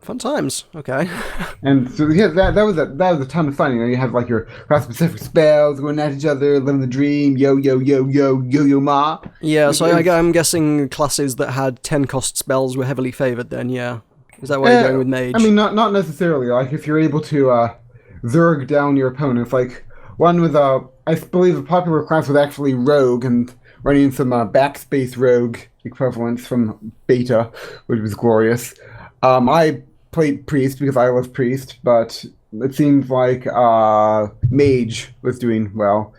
Fun times. Okay. And so yeah, that was a ton of fun. You have like your class-specific spells going at each other, living the dream, yo yo yo yo yo yo ma. Yeah, so It's- I'm guessing classes that had 10 cost spells were heavily favoured then, yeah. Is that why you're going with mage? I mean, not necessarily. Like if you're able to zerg down your opponents, like one with I believe a popular class was actually rogue and running some backspace rogue equivalents from beta, which was glorious. I played priest because I love priest, but it seems like mage was doing well.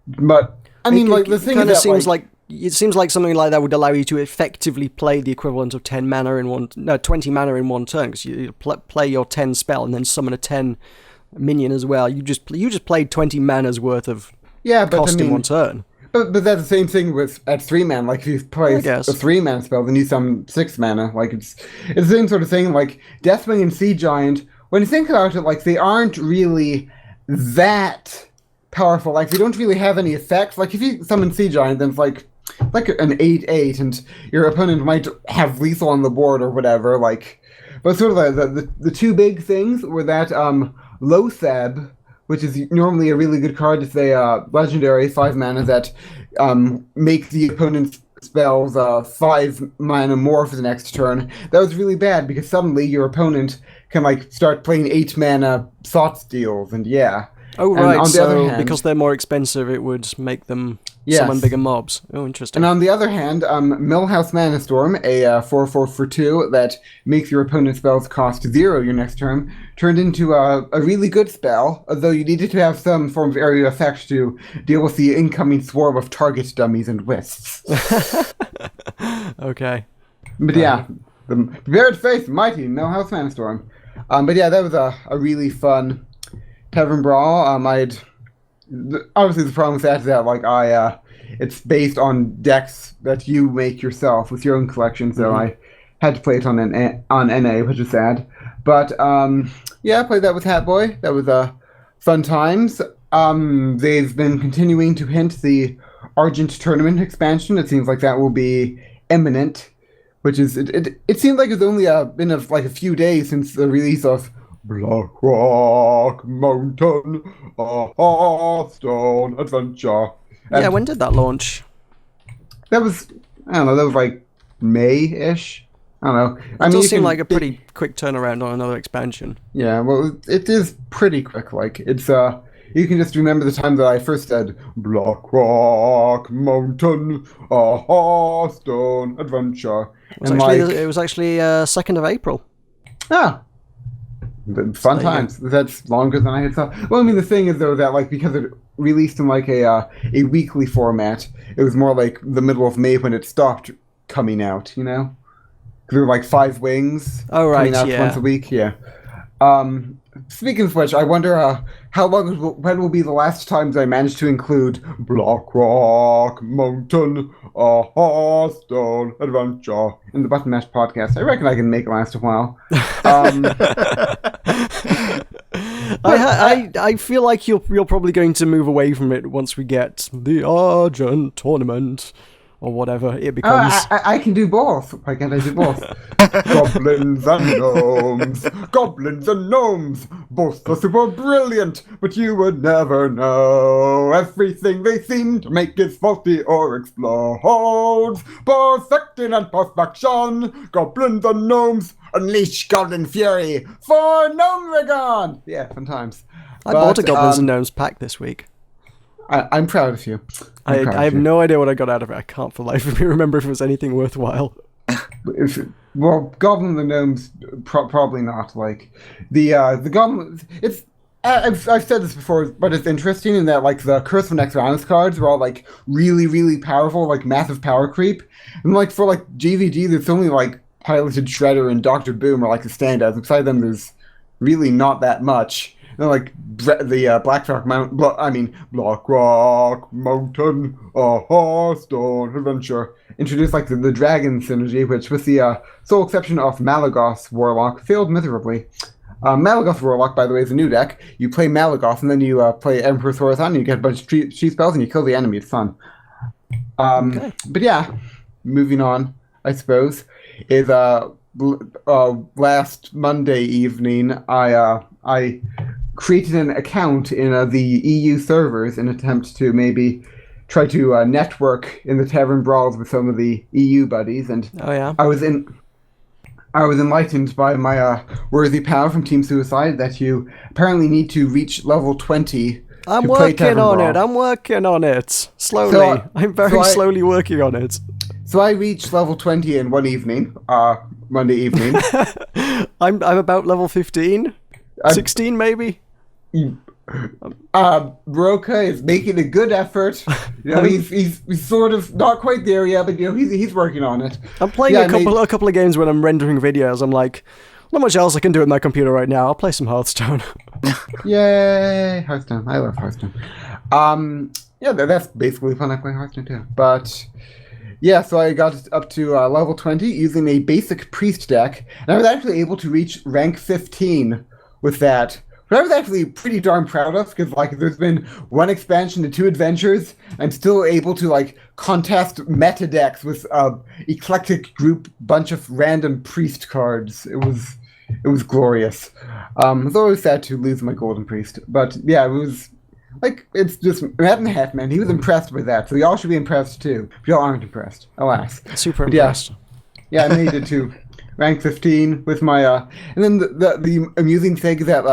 But I mean, like the thing kind is of that seems like it seems like something like that would allow you to effectively play the equivalent of 20 mana in one turn, because you play your 10 spell and then summon a 10 minion as well. You just played 20 mana's worth of but cost I mean, in one turn. But that's the same thing with at 3 mana. Like if you play I guess. a 3 mana spell, then you summon 6 mana. Like it's the same sort of thing. Like Deathwing and Sea Giant. When you think about it, like they aren't really that powerful. Like they don't really have any effects. Like if you summon Sea Giant, then it's like an 8/8, and your opponent might have lethal on the board or whatever. Like, but sort of the two big things were that Lothab, which is normally a really good card. It's a legendary 5 mana that makes the opponent's spells 5 mana more for the next turn. That was really bad because suddenly your opponent can like start playing 8 mana thought steals, and yeah. Oh And right, on the other so hand, because they're more expensive, it would make them Yes. summon bigger mobs. Oh, interesting. And on the other hand, Millhouse Manastorm, a 4/4 for 2 that makes your opponent's spells cost 0 your next turn, turned into a really good spell, although you needed to have some form of area effect to deal with the incoming swarm of target dummies and wisps. Okay. But yeah, the prepared face, mighty Millhouse Manastorm. But yeah, that was a really fun Tavern Brawl. Obviously the problem with that is that like it's based on decks that you make yourself with your own collection, so I had to play it on NA, which is sad. But yeah, I played that with Hatboy. That was fun times. They've been continuing to hint the Argent Tournament expansion. It seems like that will be imminent, which is it seemed like it's only been like a few days since the release of Blackrock Mountain, a Hearthstone adventure. Yeah, when did that launch? That was, I don't know, that was like May-ish. I don't know. It does seem like a pretty quick turnaround on another expansion. Yeah, well, it is pretty quick. Like, it's, you can just remember the time that I first said, Blackrock Mountain, a Hearthstone adventure. It was actually 2nd of April. Ah, fun there you times. That's longer than I had thought. Well, I mean, the thing is though that like because it released in like a weekly format, it was more like the middle of May when it stopped coming out. You know, 'cause there were like 5 wings. Oh right, coming out yeah. once a week. Yeah. Speaking of which, I wonder when will be the last times I managed to include Blackrock Mountain, a Hearthstone adventure in the Button Mash podcast. I reckon I can make it last a while. I feel like you're probably going to move away from it once we get the Argent Tournament or whatever it becomes. I can do both. Why can't I do both? Goblins and gnomes. Goblins and gnomes. Both are super brilliant, but you would never know. Everything they seem to make is faulty or explodes. Perfecting and perfection. Goblins and gnomes. Unleash goblin fury for Gnomeregon. Yeah, fun times. I bought a Goblins and Gnomes pack this week. I'm proud of you. I have no idea what I got out of it. I can't for life of me remember if it was anything worthwhile. Well, Goblin and Gnomes, probably not. Like the Goblin, it's I've said this before, but it's interesting in that like the Curse of Nexaranus cards are all like really really powerful, like massive power creep, and like for like GVG, there's only like Piloted Shredder and Doctor Boom are like the standouts. Beside them, there's really not that much. And like the Blackrock Mountain, a Hearthstone adventure introduced like the dragon synergy, which with the sole exception of Malagoth Warlock failed miserably. Malagoth Warlock, by the way, is a new deck. You play Malagoth and then you play Emperor's Horizon, and you get a bunch of cheat spells and you kill the enemy. It's fun. Okay. But yeah, moving on, I suppose, is last Monday evening, I created an account in the EU servers in an attempt to maybe try to network in the tavern brawls with some of the EU buddies, and Oh yeah. I was enlightened by my worthy pal from Team Suicide that you apparently need to reach level 20 I'm to play working Tavern on Brawl. it. I'm working on it. Slowly. So, I'm very slowly working on it. So I reached level 20 in one evening, Monday evening. I'm about level 15, 16 maybe. Meroka is making a good effort. You know, he's sort of not quite there yet, but you know he's working on it. I'm playing a couple of games when I'm rendering videos. I'm like, not much else I can do with my computer right now. I'll play some Hearthstone. Yay, Hearthstone! I love Hearthstone. Yeah, that's basically fun. I play Hearthstone too, but. Yeah, so I got up to level 20 using a basic priest deck, and I was actually able to reach rank 15 with that. But I was actually pretty darn proud of, because like there's been one expansion and 2 adventures. I'm still able to like contest meta decks with eclectic group bunch of random priest cards. It was glorious. I was always sad to lose my golden priest, but yeah, it was. Like, it's just Matt and Hatman. He was impressed with that, so y'all should be impressed too. If y'all aren't impressed, alas. Super But impressed. Yeah, I made it to rank 15 with my and then the amusing thing is that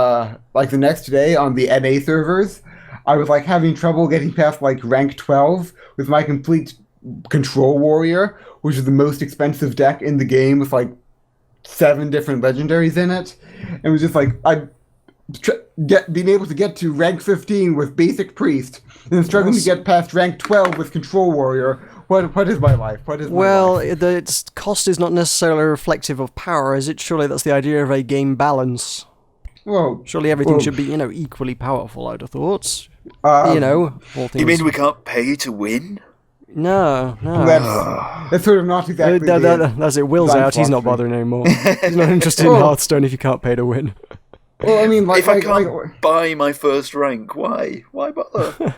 like the next day on the NA servers, I was like having trouble getting past like rank 12 with my complete control warrior, which is the most expensive deck in the game with like 7 different legendaries in it. And it was just like being able to get to rank 15 with basic priest and then struggling to get past rank 12 with control warrior. What is my life? What is my life? Its cost is not necessarily reflective of power, is it? Surely that's the idea of a game balance. Well, Surely everything should be, equally powerful, I'd have thought. All things. You mean we can't pay to win? No. That's sort of not exactly That's it. Will's out. He's not bothering anymore. He's not interested in Hearthstone if you can't pay to win. Well, I mean, like, if I can't buy my first rank, why bother?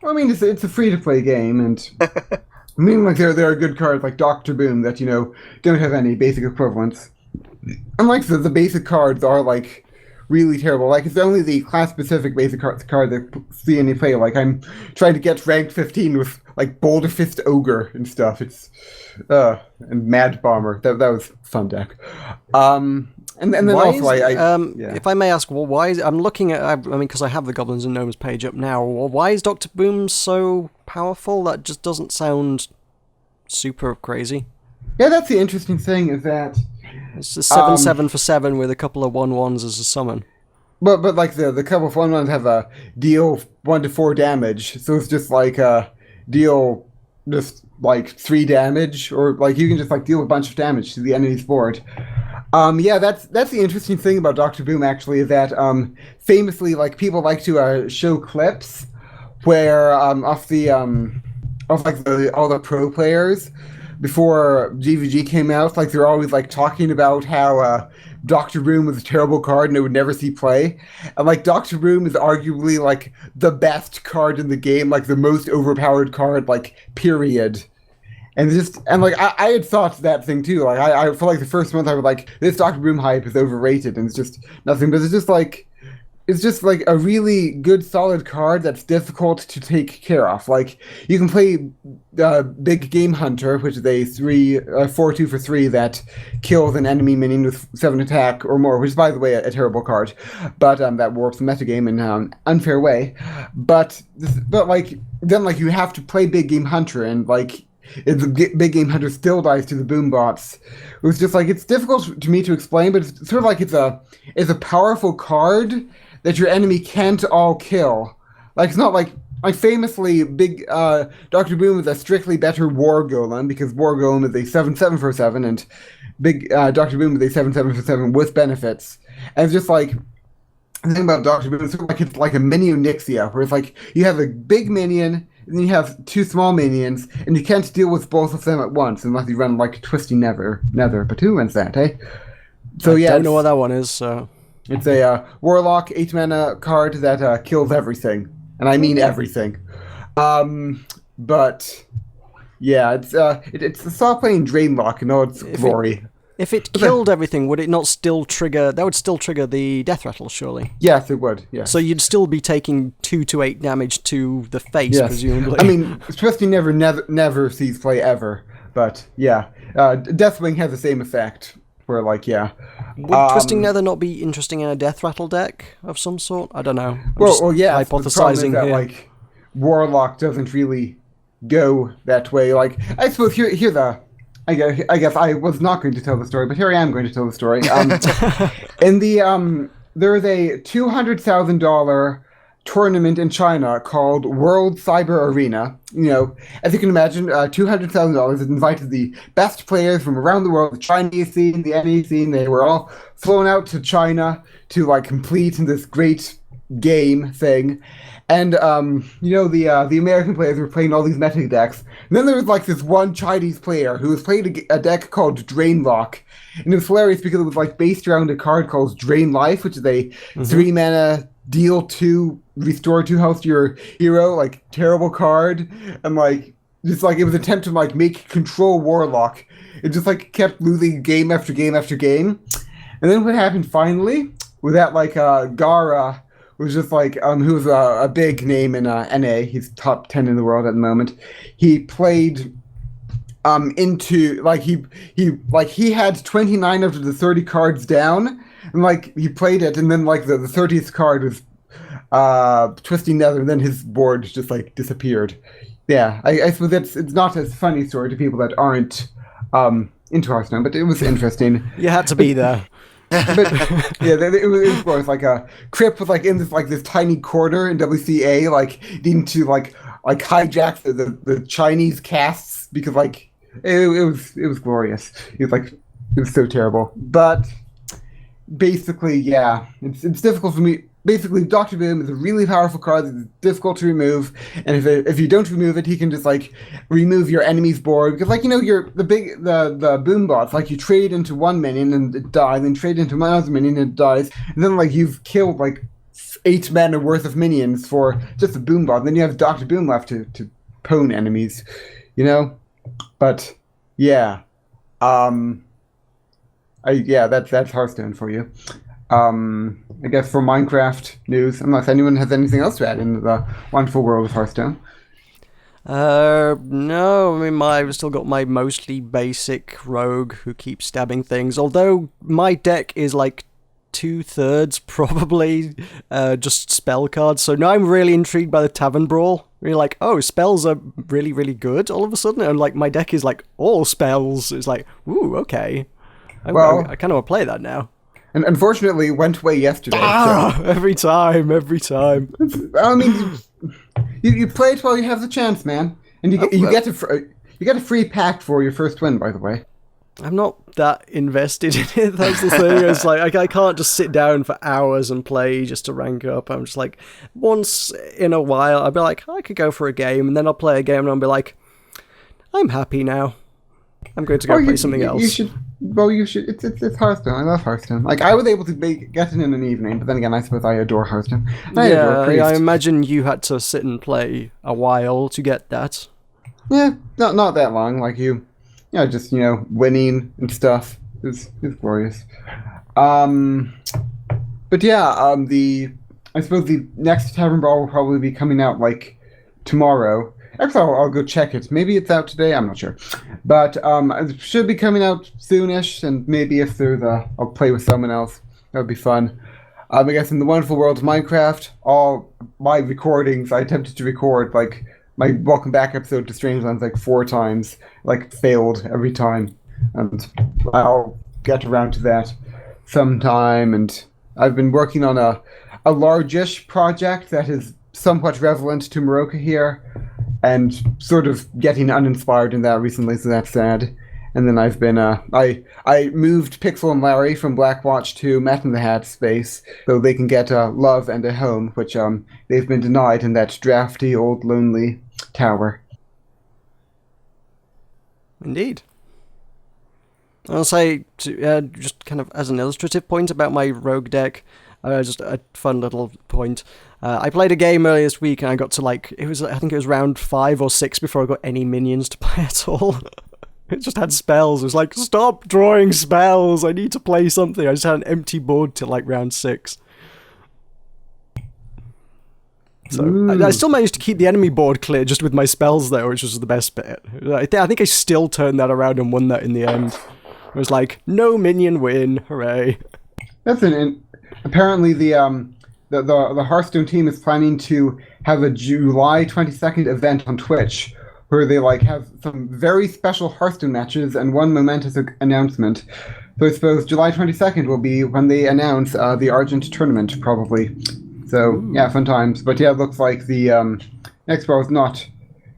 Well, I mean, it's a free-to-play game, and I mean, like, there are good cards like Doctor Boom that don't have any basic equivalents. And like the basic cards are like really terrible. Like it's only the class-specific basic card that see any play. Like I'm trying to get rank 15 with like Boulder Fist Ogre and stuff. It's and Mad Bomber. That was a fun deck. And then also, if I may ask, well, why is I'm looking at? I mean, because I have the Goblins and Gnomes page up now. Well, why is Doctor Boom so powerful? That just doesn't sound super crazy. Yeah, that's the interesting thing is that it's a 7/7 for 7 with a couple of 1/1s as a summon. But like the couple of 1/1s have a deal 1 to 4 damage, so it's just like deal just like 3 damage, or like you can just like deal a bunch of damage to the enemy's board. Yeah, that's the interesting thing about Doctor Boom actually is that famously like people like to show clips where of like all the pro players before GVG came out, like they're always like talking about how Doctor Boom was a terrible card and it would never see play. And like Doctor Boom is arguably like the best card in the game, like the most overpowered card, like period. And like I had thought that thing too. Like I for like the first month I was like, this Doctor Boom hype is overrated and it's just nothing. But it's just like a really good solid card that's difficult to take care of. Like you can play Big Game Hunter, which is a 4/2 for 3 that kills an enemy minion with 7 attack or more, which is by the way a terrible card, but that warps the metagame in an unfair way. But like then like you have to play Big Game Hunter and like. The Big Game Hunter still dies to the boom bots. It was just like it's difficult to me to explain, but it's sort of like it's a powerful card that your enemy can't all kill. Like it's not like famously big Doctor Boom is a strictly better War Golem because War Golem is a 7/7 for 7 and big Doctor Boom is a 7/7 for 7 with benefits. And it's just like the thing about Doctor Boom is sort of like it's like a mini Onyxia where it's like you have a big minion. And then you have 2 small minions, and you can't deal with both of them at once unless you run like Twisty Nether. But who runs that, eh? So I don't know what that one is. So it's a Warlock 8-mana card that kills everything, and I mean everything. But yeah, it's a soft playing Drainlock in all its glory. If it killed everything, would it not still trigger... That would still trigger the death rattle, surely. Yes, it would, yes. So you'd still be taking 2 to 8 damage to the face, Yes. presumably. I mean, Twisting never sees play ever, but yeah. Deathwing has the same effect, where, like, yeah. Would Twisting Nether not be interesting in a death rattle deck of some sort? I don't know. I'm Well, yeah, but the problem is hypothesizing that, here. like, Warlock doesn't really go that way. Like, I suppose here the... I guess I was not going to tell the story, but here I am going to tell the story. There is a $200,000 tournament in China called World Cyber Arena. You know, as you can imagine, $200,000 has invited the best players from around the world, the Chinese scene, the NA scene. They were all flown out to China to like complete this great game thing. And the American players were playing all these meta decks. And then there was like this one Chinese player who was playing a deck called Drain Lock. And it was hilarious because it was like based around a card called Drain Life, which is a 3 mana deal 2, restore 2 health to your hero, like terrible card. And like just like it was an attempt to like make control Warlock. It just like kept losing game after game after game. And then what happened finally was that like Gara was just like who's a big name in NA. He's top 10 in the world at the moment. He played into like he had 29 out of the 30 cards down, and like he played it, and then like the 30th card was Twisting Nether, and then his board just like disappeared. Yeah, I suppose it's not a funny story to people that aren't into Hearthstone, but it was interesting. You had to be there. But yeah, it was like a Crip was like in this tiny corner in WCA, like needing to like hijack the Chinese casts because like it was glorious. It was so terrible. But basically, yeah, it's difficult for me. Basically, Doctor Boom is a really powerful card that's difficult to remove, and if you don't remove it, he can just like remove your enemy's board because like the boom bots, like you trade into one minion and it dies, and trade into another minion and it dies, and then like you've killed like 8 mana worth of minions for just a boom bot, and then you have Doctor Boom left to pwn enemies, you know. But yeah, that's Hearthstone for you. I guess for Minecraft news, unless anyone has anything else to add in the wonderful world of Hearthstone. No, I mean, I've still got my mostly basic rogue who keeps stabbing things, although my deck is like 2/3 probably just spell cards, so now I'm really intrigued by the Tavern Brawl. Really like, oh, spells are really, really good all of a sudden, and like my deck is like all spells. It's like, ooh, okay. I kind of want to play that now. And unfortunately, it went away yesterday. So. Every time. I mean, you play it while you have the chance, man, and you get a free pack for your first win. By the way, I'm not that invested in it. That's the thing. It's like I can't just sit down for hours and play just to rank up. I'm just like once in a while I'll be like I could go for a game, and then I'll play a game and I'll be like I'm happy now. I'm going to go play something else. You should. Well, you should. It's Hearthstone. I love Hearthstone. Like I was able to get it in an evening, but then again, I suppose I adore Hearthstone. I imagine you had to sit and play a while to get that. Yeah, not that long. Like just winning and stuff is glorious. But yeah, I suppose the next Tavern Brawl will probably be coming out like tomorrow. Actually, I'll go check it. Maybe it's out today. I'm not sure, but it should be coming out soonish. And maybe if there's I'll play with someone else. That would be fun. I guess in the wonderful world of Minecraft, all my recordings I attempted to record, like my Welcome Back episode to Strangelands, like 4 times, like failed every time, and I'll get around to that sometime. And I've been working on a largish project that is somewhat relevant to Meroka here, and sort of getting uninspired in that recently, so that's sad. And then I've been I moved Pixel and Larry from Blackwatch to Matt in the Hat space so they can get love and a home, which they've been denied in that drafty old lonely tower. Indeed. I'll say just kind of as an illustrative point about my rogue deck. Just a fun little point. I played a game earlier this week and I got to I think it was round 5 or 6 before I got any minions to play at all. It just had spells. It was like, stop drawing spells. I need to play something. I just had an empty board till like round 6. So I still managed to keep the enemy board clear just with my spells though, which was the best bit. I think I still turned that around and won that in the end. It was like, no minion win, hooray. That's apparently the Hearthstone team is planning to have a July 22nd event on Twitch where they like have some very special Hearthstone matches and one momentous announcement. So I suppose July 22nd will be when they announce the Argent tournament, probably. So, yeah, fun times. But yeah, it looks like the next bar is not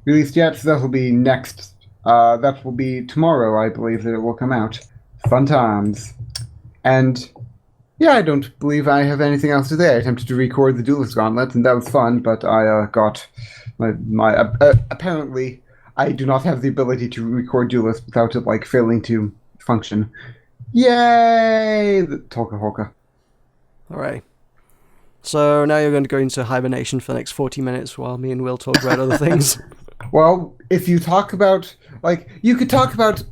released yet, so that will be next. That will be tomorrow, I believe, that it will come out. Fun times. And, yeah, I don't believe I have anything else to say. I attempted to record the Duelist Gauntlet, and that was fun, but I got my apparently, I do not have the ability to record Duelist without it, like, failing to function. Yay! The Tulkas. Alright. So now you're going to go into hibernation for the next 40 minutes while me and Will talk about other things. Well, if you talk about, like, you could talk about,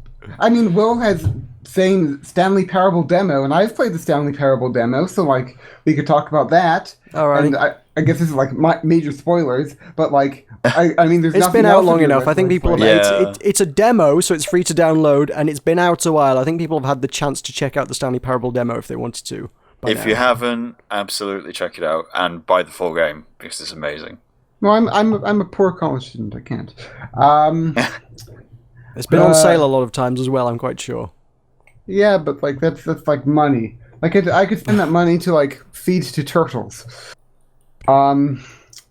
I mean, Will has saying Stanley Parable demo, and I've played the Stanley Parable demo, so, like, we could talk about that. All right. And I guess this is, like, major spoilers, but, like, I mean, there's it's nothing been out else long to do enough. with I think it. people have, Yeah. it's a demo, so it's free to download, and it's been out a while. I think people have had the chance to check out the Stanley Parable demo if they wanted to. If now. you haven't, absolutely check it out and buy the full game because it's amazing. Well, I'm a poor college student. I can't. It's been on sale a lot of times as well, I'm quite sure. Yeah, but like that's like money. Like I could spend that money to like feed to turtles.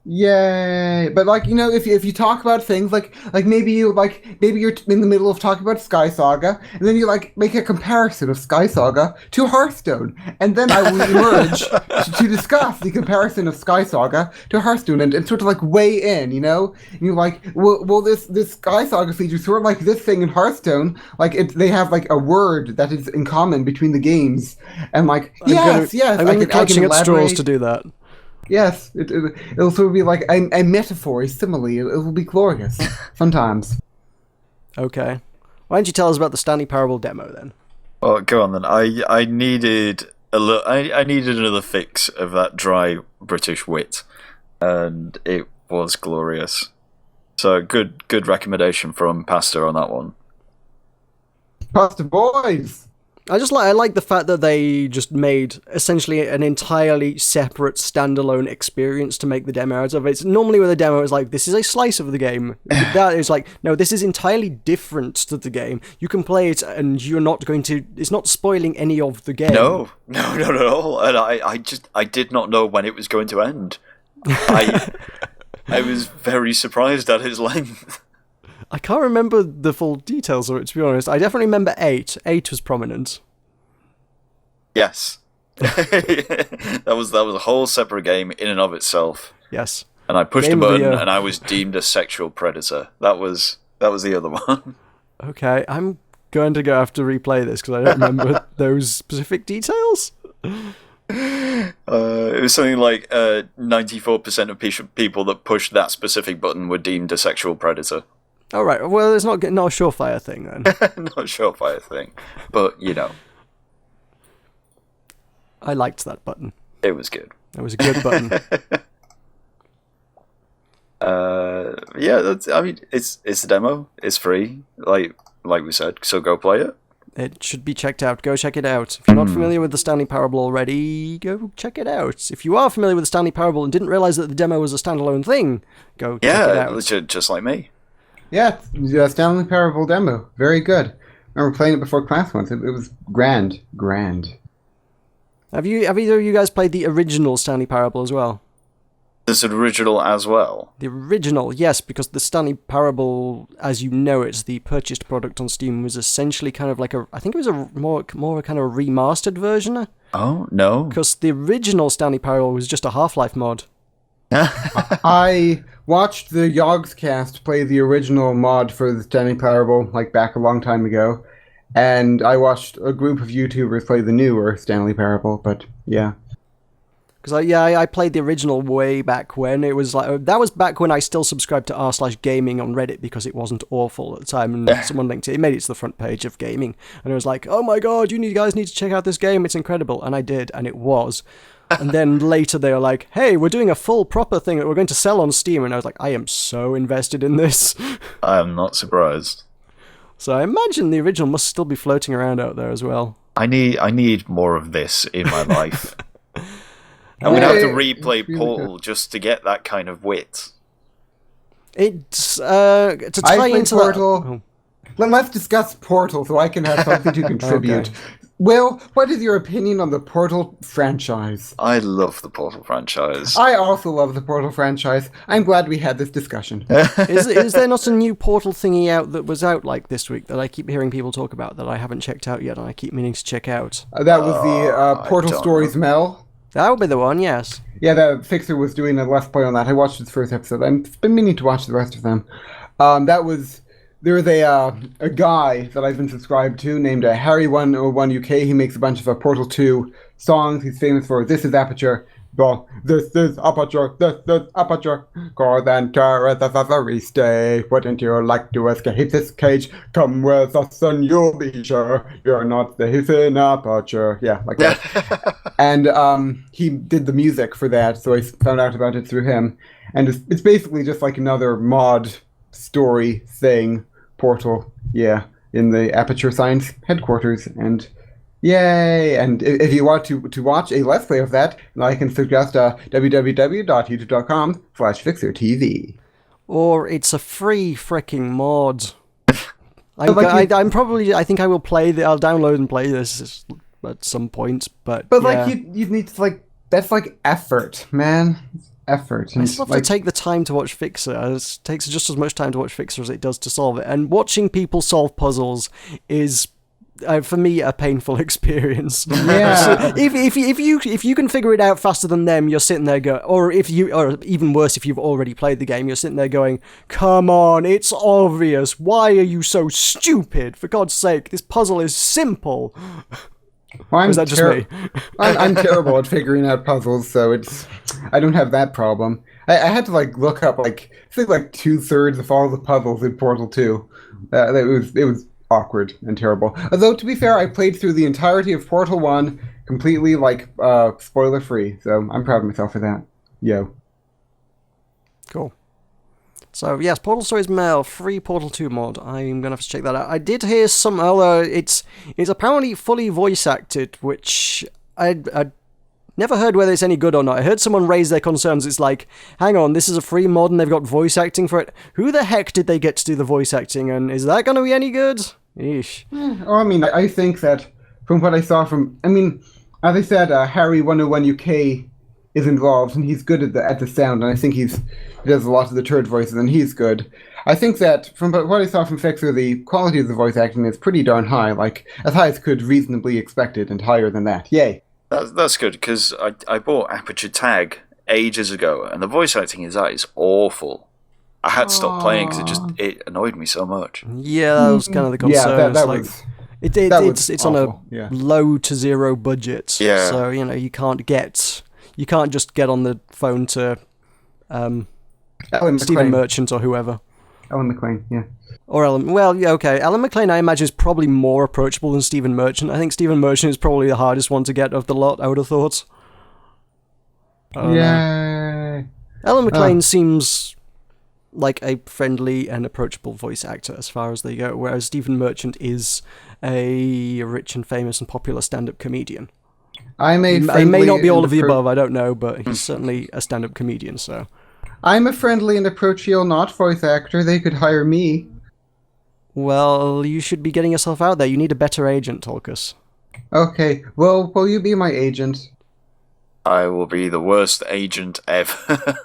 Yay! But like if you talk about things like maybe you're in the middle of talking about Sky Saga, and then you like make a comparison of Sky Saga to Hearthstone, and then I will emerge to discuss the comparison of Sky Saga to Hearthstone and sort of like weigh in, And you're like, well, this Sky Saga feature sort of like this thing in Hearthstone, like they have like a word that is in common between the games, and like yes, I'm going to be clutching at straws to do that. Yes, it'll sort of be like a metaphor, a simile. It will be glorious. Fun times. Okay. Why don't you tell us about the Stanley Parable demo then? Oh, go on then. I needed I needed another fix of that dry British wit, and it was glorious. So good recommendation from Pastor on that one. Pasta boys. I like the fact that they just made essentially an entirely separate standalone experience to make the demo out of. It's normally with a demo it's like this is a slice of the game. That is like no, this is entirely different to the game. You can play it and you're not going to. It's not spoiling any of the game. No, not at all. And I did not know when it was going to end. I was very surprised at its length. I can't remember the full details of it, to be honest. I definitely remember 8. 8 was prominent. Yes. that was a whole separate game in and of itself. Yes. And I pushed Game a of the button year. and I was deemed a sexual predator. That was the other one. Okay, I'm going to go have to replay this because I don't remember those specific details. It was something like 94% of people that pushed that specific button were deemed a sexual predator. All right. Well, it's not a surefire thing then. Not sure if I think, but I liked that button. it was good. It was a good button. Yeah, it's a demo. It's free, like we said. So go play it. It should be checked out. Go check it out. If you're not familiar with the Stanley Parable already, go check it out. If you are familiar with the Stanley Parable and didn't realize that the demo was a standalone thing, go check it out. Yeah, just like me. Yeah, Stanley Parable demo. Very good. I remember playing it before class once. It was grand. Have either of you guys played the original Stanley Parable as well? This is original as well. The original, yes, because the Stanley Parable, as you know it, the purchased product on Steam was essentially kind of like I think it was a more a kind of a remastered version. Oh no! Because the original Stanley Parable was just a Half-Life mod. I watched the Yogscast play the original mod for the Stanley Parable, like back a long time ago, and I watched a group of YouTubers play the newer Stanley Parable, but yeah. Because I played the original way back when. It was like that was back when I still subscribed to r/gaming on Reddit because it wasn't awful at the time, and someone linked it. It made it to the front page of gaming, and it was like, oh my god, guys need to check out this game. It's incredible, and I did, and it was. And then later they were like, hey, we're doing a full proper thing that we're going to sell on Steam, and I was like, I am so invested in this. I am not surprised. So I imagine the original must still be floating around out there as well. I need more of this in my life. I'm going to have to replay Portal just to get that kind of wit. It's to tie into Portal. Let's discuss Portal so I can have something to contribute. Okay. Will, what is your opinion on the Portal franchise? I love the Portal franchise. I also love the Portal franchise. I'm glad we had this discussion. Is there not a new Portal thingy out that was out like this week that I keep hearing people talk about that I haven't checked out yet and I keep meaning to check out? That was the Portal Stories Mel. That would be the one, yes. Yeah, the Fixer was doing a Let's Play on that. I watched his first episode. I've been meaning to watch the rest of them. There was a guy that I've been subscribed to named Harry101 UK. He makes a bunch of Portal 2 songs. He's famous for This Is Aperture. Well, this is Aperture. This is Aperture. Go then terror the very stay. Wouldn't you like to escape this cage? Come with us and you'll be sure you're not safe in Aperture. Yeah, like that. And he did the music for that, so I found out about it through him. And it's basically just like another mod story thing. Portal, yeah, in the Aperture Science headquarters, and yay! And if you want to watch a Let's Play of that, I can suggest www.youtube.com/FixerTV. Or it's a free freaking mod. I think I will play I'll download and play this at some point, but yeah. Like you need to that's like effort, man. Effort. I still have to take the time to watch Fixer. It takes just as much time to watch Fixer as it does to solve it. And watching people solve puzzles is, for me, a painful experience. Yeah. So if you can figure it out faster than them, you're sitting there or even worse, if you've already played the game, you're sitting there going, "Come on, it's obvious. Why are you so stupid? For God's sake, this puzzle is simple." Well, is that just me? I'm terrible at figuring out puzzles, so I don't have that problem. I had to look up 2/3 of all the puzzles in Portal 2. It was awkward and terrible. Although to be fair, I played through the entirety of Portal 1 completely spoiler free, so I'm proud of myself for that. Yo. Cool. So yes, Portal Stories Mail, free Portal 2 mod. I'm gonna have to check that out. I did hear although it's apparently fully voice acted, which I never heard whether it's any good or not. I heard someone raise their concerns. It's like, hang on, this is a free mod and they've got voice acting for it. Who the heck did they get to do the voice acting, and is that gonna be any good? Eesh. Oh, I think that from what I saw as I said, Harry101 UK is involved, and he's good at the sound, and I think he does a lot of the turd voices, and he's good. I think that from what I saw from Fixer, the quality of the voice acting is pretty darn high, as high as could reasonably expected, and higher than that. Yay! That's good, because I bought Aperture Tag ages ago, and the voice acting is awful. I had to stop playing because it annoyed me so much. Yeah, that was kind of the concern. Yeah, it's on a low to zero budget, so you can't just get on the phone to Stephen Merchant or whoever. Ellen McLean, yeah. Or Ellen. Well, yeah, okay. Ellen McLean, I imagine, is probably more approachable than Stephen Merchant. I think Stephen Merchant is probably the hardest one to get of the lot, I would have thought. Yay! Ellen McLean seems like a friendly and approachable voice actor as far as they go, whereas Stephen Merchant is a rich and famous and popular stand-up comedian. He may not be all of the above, I don't know, but he's certainly a stand-up comedian, so... I'm a friendly and approachable not voice actor. They could hire me. Well, you should be getting yourself out there. You need a better agent, Tulkas. Okay, well, will you be my agent? I will be the worst agent ever.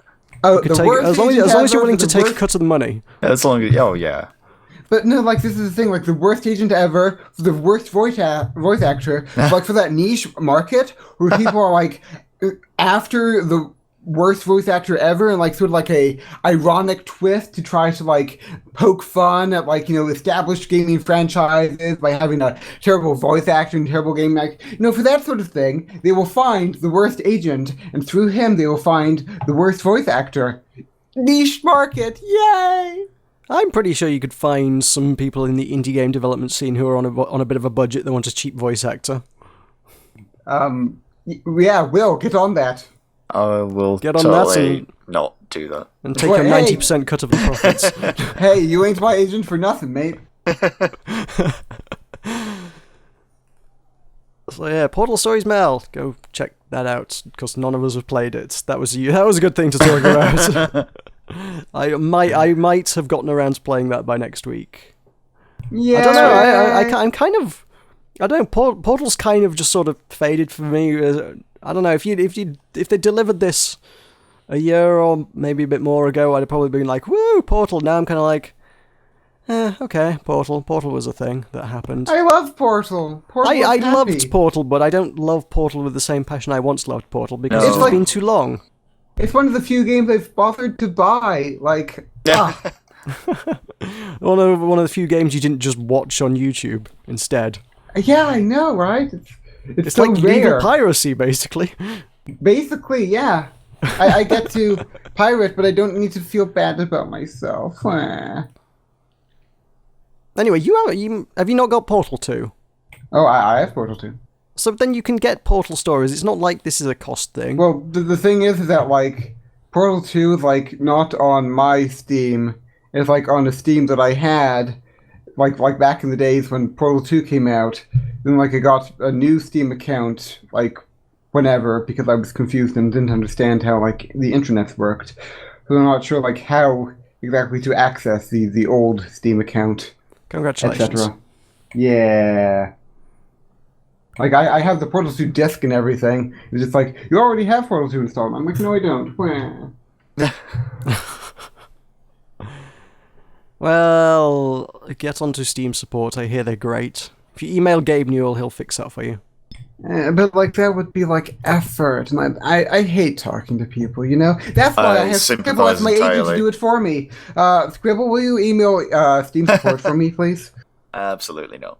As long as you're willing to take a cut of the money. As long as... Oh, yeah. But no, this is the thing, the worst agent ever, the worst voice actor, for that niche market, where people are after worst voice actor ever, and like sort of like a ironic twist to try to like poke fun at like established gaming franchises by having a terrible voice actor and terrible game actor. For that sort of thing, they will find the worst agent, and through him they will find the worst voice actor. Niche market, yay! I'm pretty sure you could find some people in the indie game development scene who are on a bit of a budget that want a cheap voice actor. Yeah, Will, get on that. I will Get on totally that not do that. and take a 90% cut of the profits. Hey, you ain't my agent for nothing, mate. So yeah, Portal Stories Mel. Go check that out, because none of us have played it. That was a good thing to talk about. I might have gotten around to playing that by next week. Yeah. I don't know. I'm kind of. I don't know. Portal's kind of just sort of faded for me. I don't know if they delivered this a year or maybe a bit more ago, I'd have probably been like, "Woo, Portal!" Now I'm kind of like, okay, Portal. Portal was a thing that happened. I love Portal. I loved Portal, but I don't love Portal with the same passion I once loved Portal because it's like, been too long. It's one of the few games I've bothered to buy. Like, one of the few games you didn't just watch on YouTube instead. Yeah, I know, right? It's so like rare. legal piracy, basically. Basically, yeah. I get to pirate, but I don't need to feel bad about myself. Anyway, have you not got Portal 2? Oh, I have Portal 2. So then you can get Portal Stories. It's not like this is a cost thing. Well, the thing is that, like, Portal 2 is, like, not on my Steam. It's, like, on a Steam that I had, like back in the days when Portal 2 came out. Then, like, I got a new Steam account, like, whenever, because I was confused and didn't understand how, like, the internet worked. So I'm not sure, like, how exactly to access the old Steam account. Congratulations. Etc. Yeah. Like, I have the Portal 2 disc and everything. It's just like, you already have Portal 2 installed. I'm like, no, I don't. Well, get onto Steam support. I hear they're great. If you email Gabe Newell, he'll fix that for you. But, like, that would be, like, effort. And I hate talking to people, That's why I have Scribble as my agent to do it for me. Scribble, will you email Steam support for me, please? Absolutely not.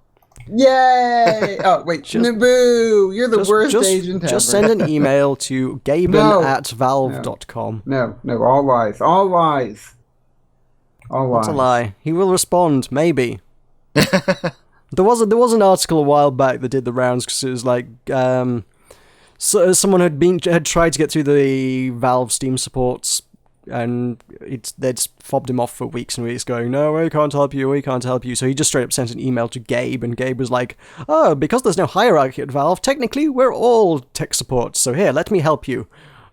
Yay! Oh, wait. Boo! You're the worst agent ever. Just send an email to gaben@valve.com. No, all lies. All lies. All lies. That's a lie. He will respond, maybe. There was an article a while back that did the rounds because it was like someone had tried to get through the Valve Steam supports and they'd fobbed him off for weeks and weeks going, no, we can't help you. So he just straight up sent an email to Gabe, and Gabe was like, oh, because there's no hierarchy at Valve, technically we're all tech support, so here, let me help you.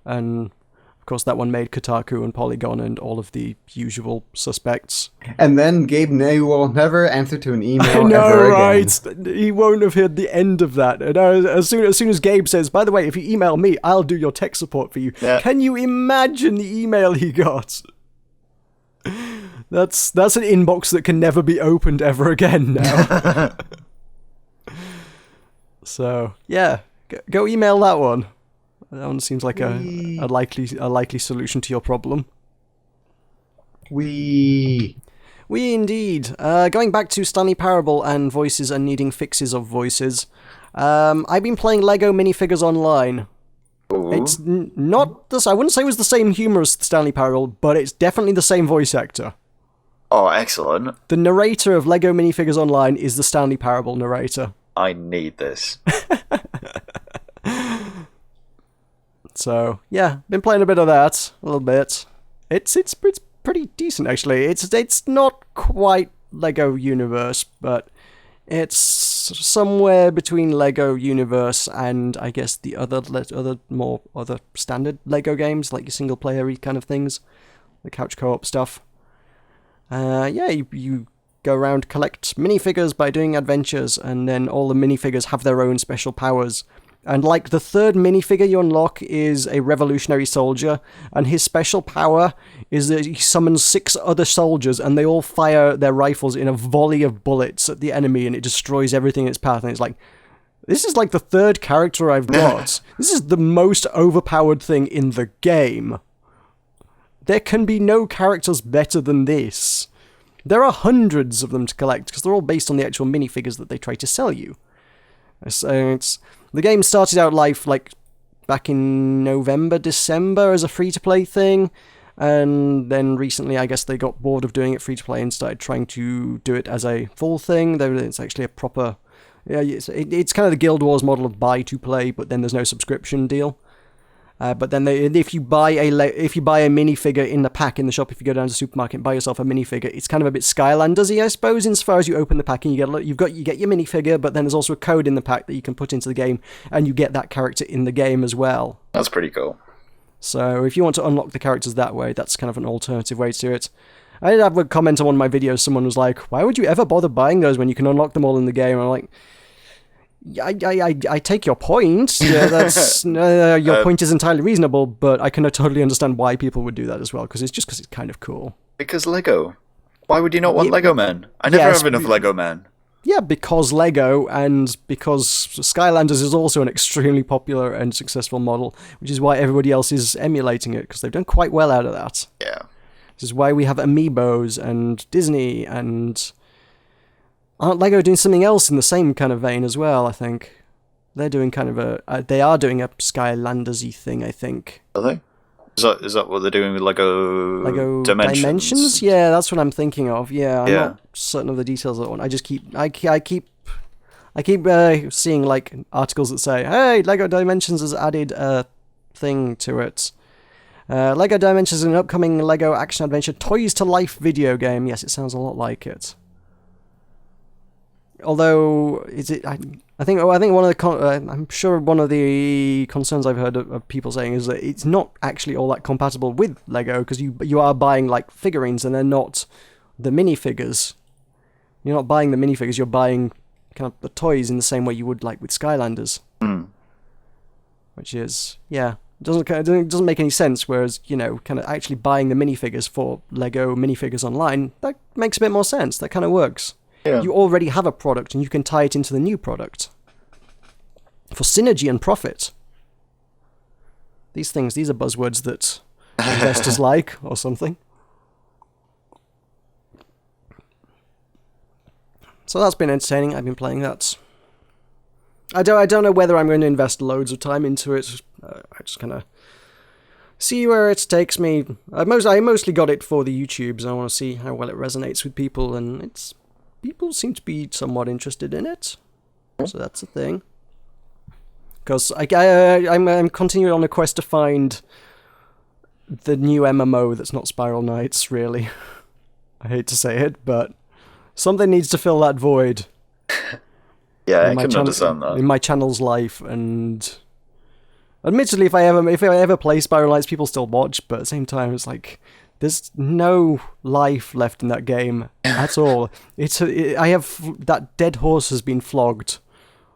And of course that one made Kotaku and Polygon and all of the usual suspects. And then Gabe will never answer to an email I know, ever right? again. He won't have heard the end of that. And as soon as Gabe says, by the way, if you email me, I'll do your tech support for you. Yeah. Can you imagine the email he got? That's an inbox that can never be opened ever again now. So, yeah, go email that one. That one seems like a likely solution to your problem. We indeed. Going back to Stanley Parable and voices and needing fixes of voices. I've been playing Lego minifigures online. Ooh. It's not this. I wouldn't say it was the same humor as Stanley Parable, but it's definitely the same voice actor. Oh, excellent! The narrator of Lego minifigures online is the Stanley Parable narrator. I need this. So yeah, been playing a bit of that, a little bit. It's pretty decent actually. It's not quite Lego Universe, but it's somewhere between Lego Universe and I guess the other standard Lego games, like your single player-y kind of things, the couch co-op stuff. You go around, collect minifigures by doing adventures, and then all the minifigures have their own special powers. And like the third minifigure you unlock is a revolutionary soldier, and his special power is that he summons 6 other soldiers, and they all fire their rifles in a volley of bullets at the enemy, and it destroys everything in its path. And it's like, This is like the third character I've got. This is the most overpowered thing in the game. There can be no characters better than this. There are hundreds of them to collect, because they're all based on the actual minifigures that they try to sell you. So the game started out live like back in November, December as a free-to-play thing, and then recently I guess they got bored of doing it free-to-play and started trying to do it as a full thing. It's actually a proper... Yeah, it's kind of the Guild Wars model of buy to play, but then there's no subscription deal. But then if you buy a minifigure in the pack in the shop, if you go down to the supermarket and buy yourself a minifigure, it's kind of a bit Skylanders-y, I suppose, insofar as you open the pack and you get your minifigure, but then there's also a code in the pack that you can put into the game, and you get that character in the game as well. That's pretty cool. So if you want to unlock the characters that way, that's kind of an alternative way to do it. I did have a comment on one of my videos. Someone was like, "Why would you ever bother buying those when you can unlock them all in the game?" And I'm like, I take your point. Yeah, that's your point is entirely reasonable, but I can totally understand why people would do that as well, because it's kind of cool. Because Lego. Why would you not want Lego men? I never have enough Lego men. Yeah, because Lego, and because Skylanders is also an extremely popular and successful model, which is why everybody else is emulating it, because they've done quite well out of that. Yeah. This is why we have Amiibos and Disney, and aren't Lego doing something else in the same kind of vein as well, I think? They're doing kind of they are doing a Skylanders-y thing, I think. Are they? Is that what they're doing with Lego Dimensions? Yeah, that's what I'm thinking of. Yeah, I'm not certain of the details of that one. I just keep seeing like articles that say, "Hey, Lego Dimensions has added a thing to it." Lego Dimensions is an upcoming Lego action adventure Toys to Life video game. Yes, it sounds a lot like it. Although, I think one of the I'm sure one of the concerns I've heard of people saying is that it's not actually all that compatible with Lego, because you are buying like figurines and they're not the minifigures. You're not buying the minifigures. You're buying kind of the toys in the same way you would like with Skylanders. Which is it doesn't make any sense. Whereas kind of actually buying the minifigures for Lego minifigures online, that makes a bit more sense. That kind of works. Yeah. You already have a product and you can tie it into the new product for synergy and profit. These are buzzwords that investors like, or something. So that's been entertaining. I've been playing that. I don't know whether I'm going to invest loads of time into it. I just kind of see where it takes me. I mostly got it for the YouTubes. I want to see how well it resonates with people, and people seem to be somewhat interested in it. So that's a thing. Because I'm continuing on a quest to find the new MMO that's not Spiral Knights, really. I hate to say it, but something needs to fill that void. Yeah, I can understand that. In my channel's life, and admittedly, if I ever play Spiral Knights, people still watch, but at the same time, it's like, there's no life left in that game at all. That dead horse has been flogged.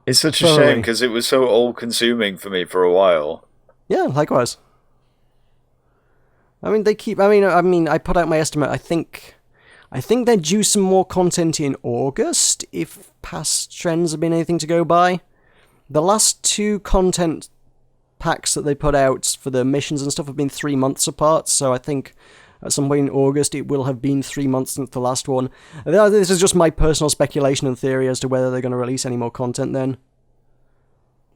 It's such a shame, because it was so all-consuming for me for a while. Yeah, likewise. I mean, I put out my estimate. I think they're due some more content in August, if past trends have been anything to go by. The last 2 content packs that they put out for the missions and stuff have been 3 months apart, so I think at some point in August it will have been 3 months since the last one. This is just my personal speculation and theory as to whether they're going to release any more content then.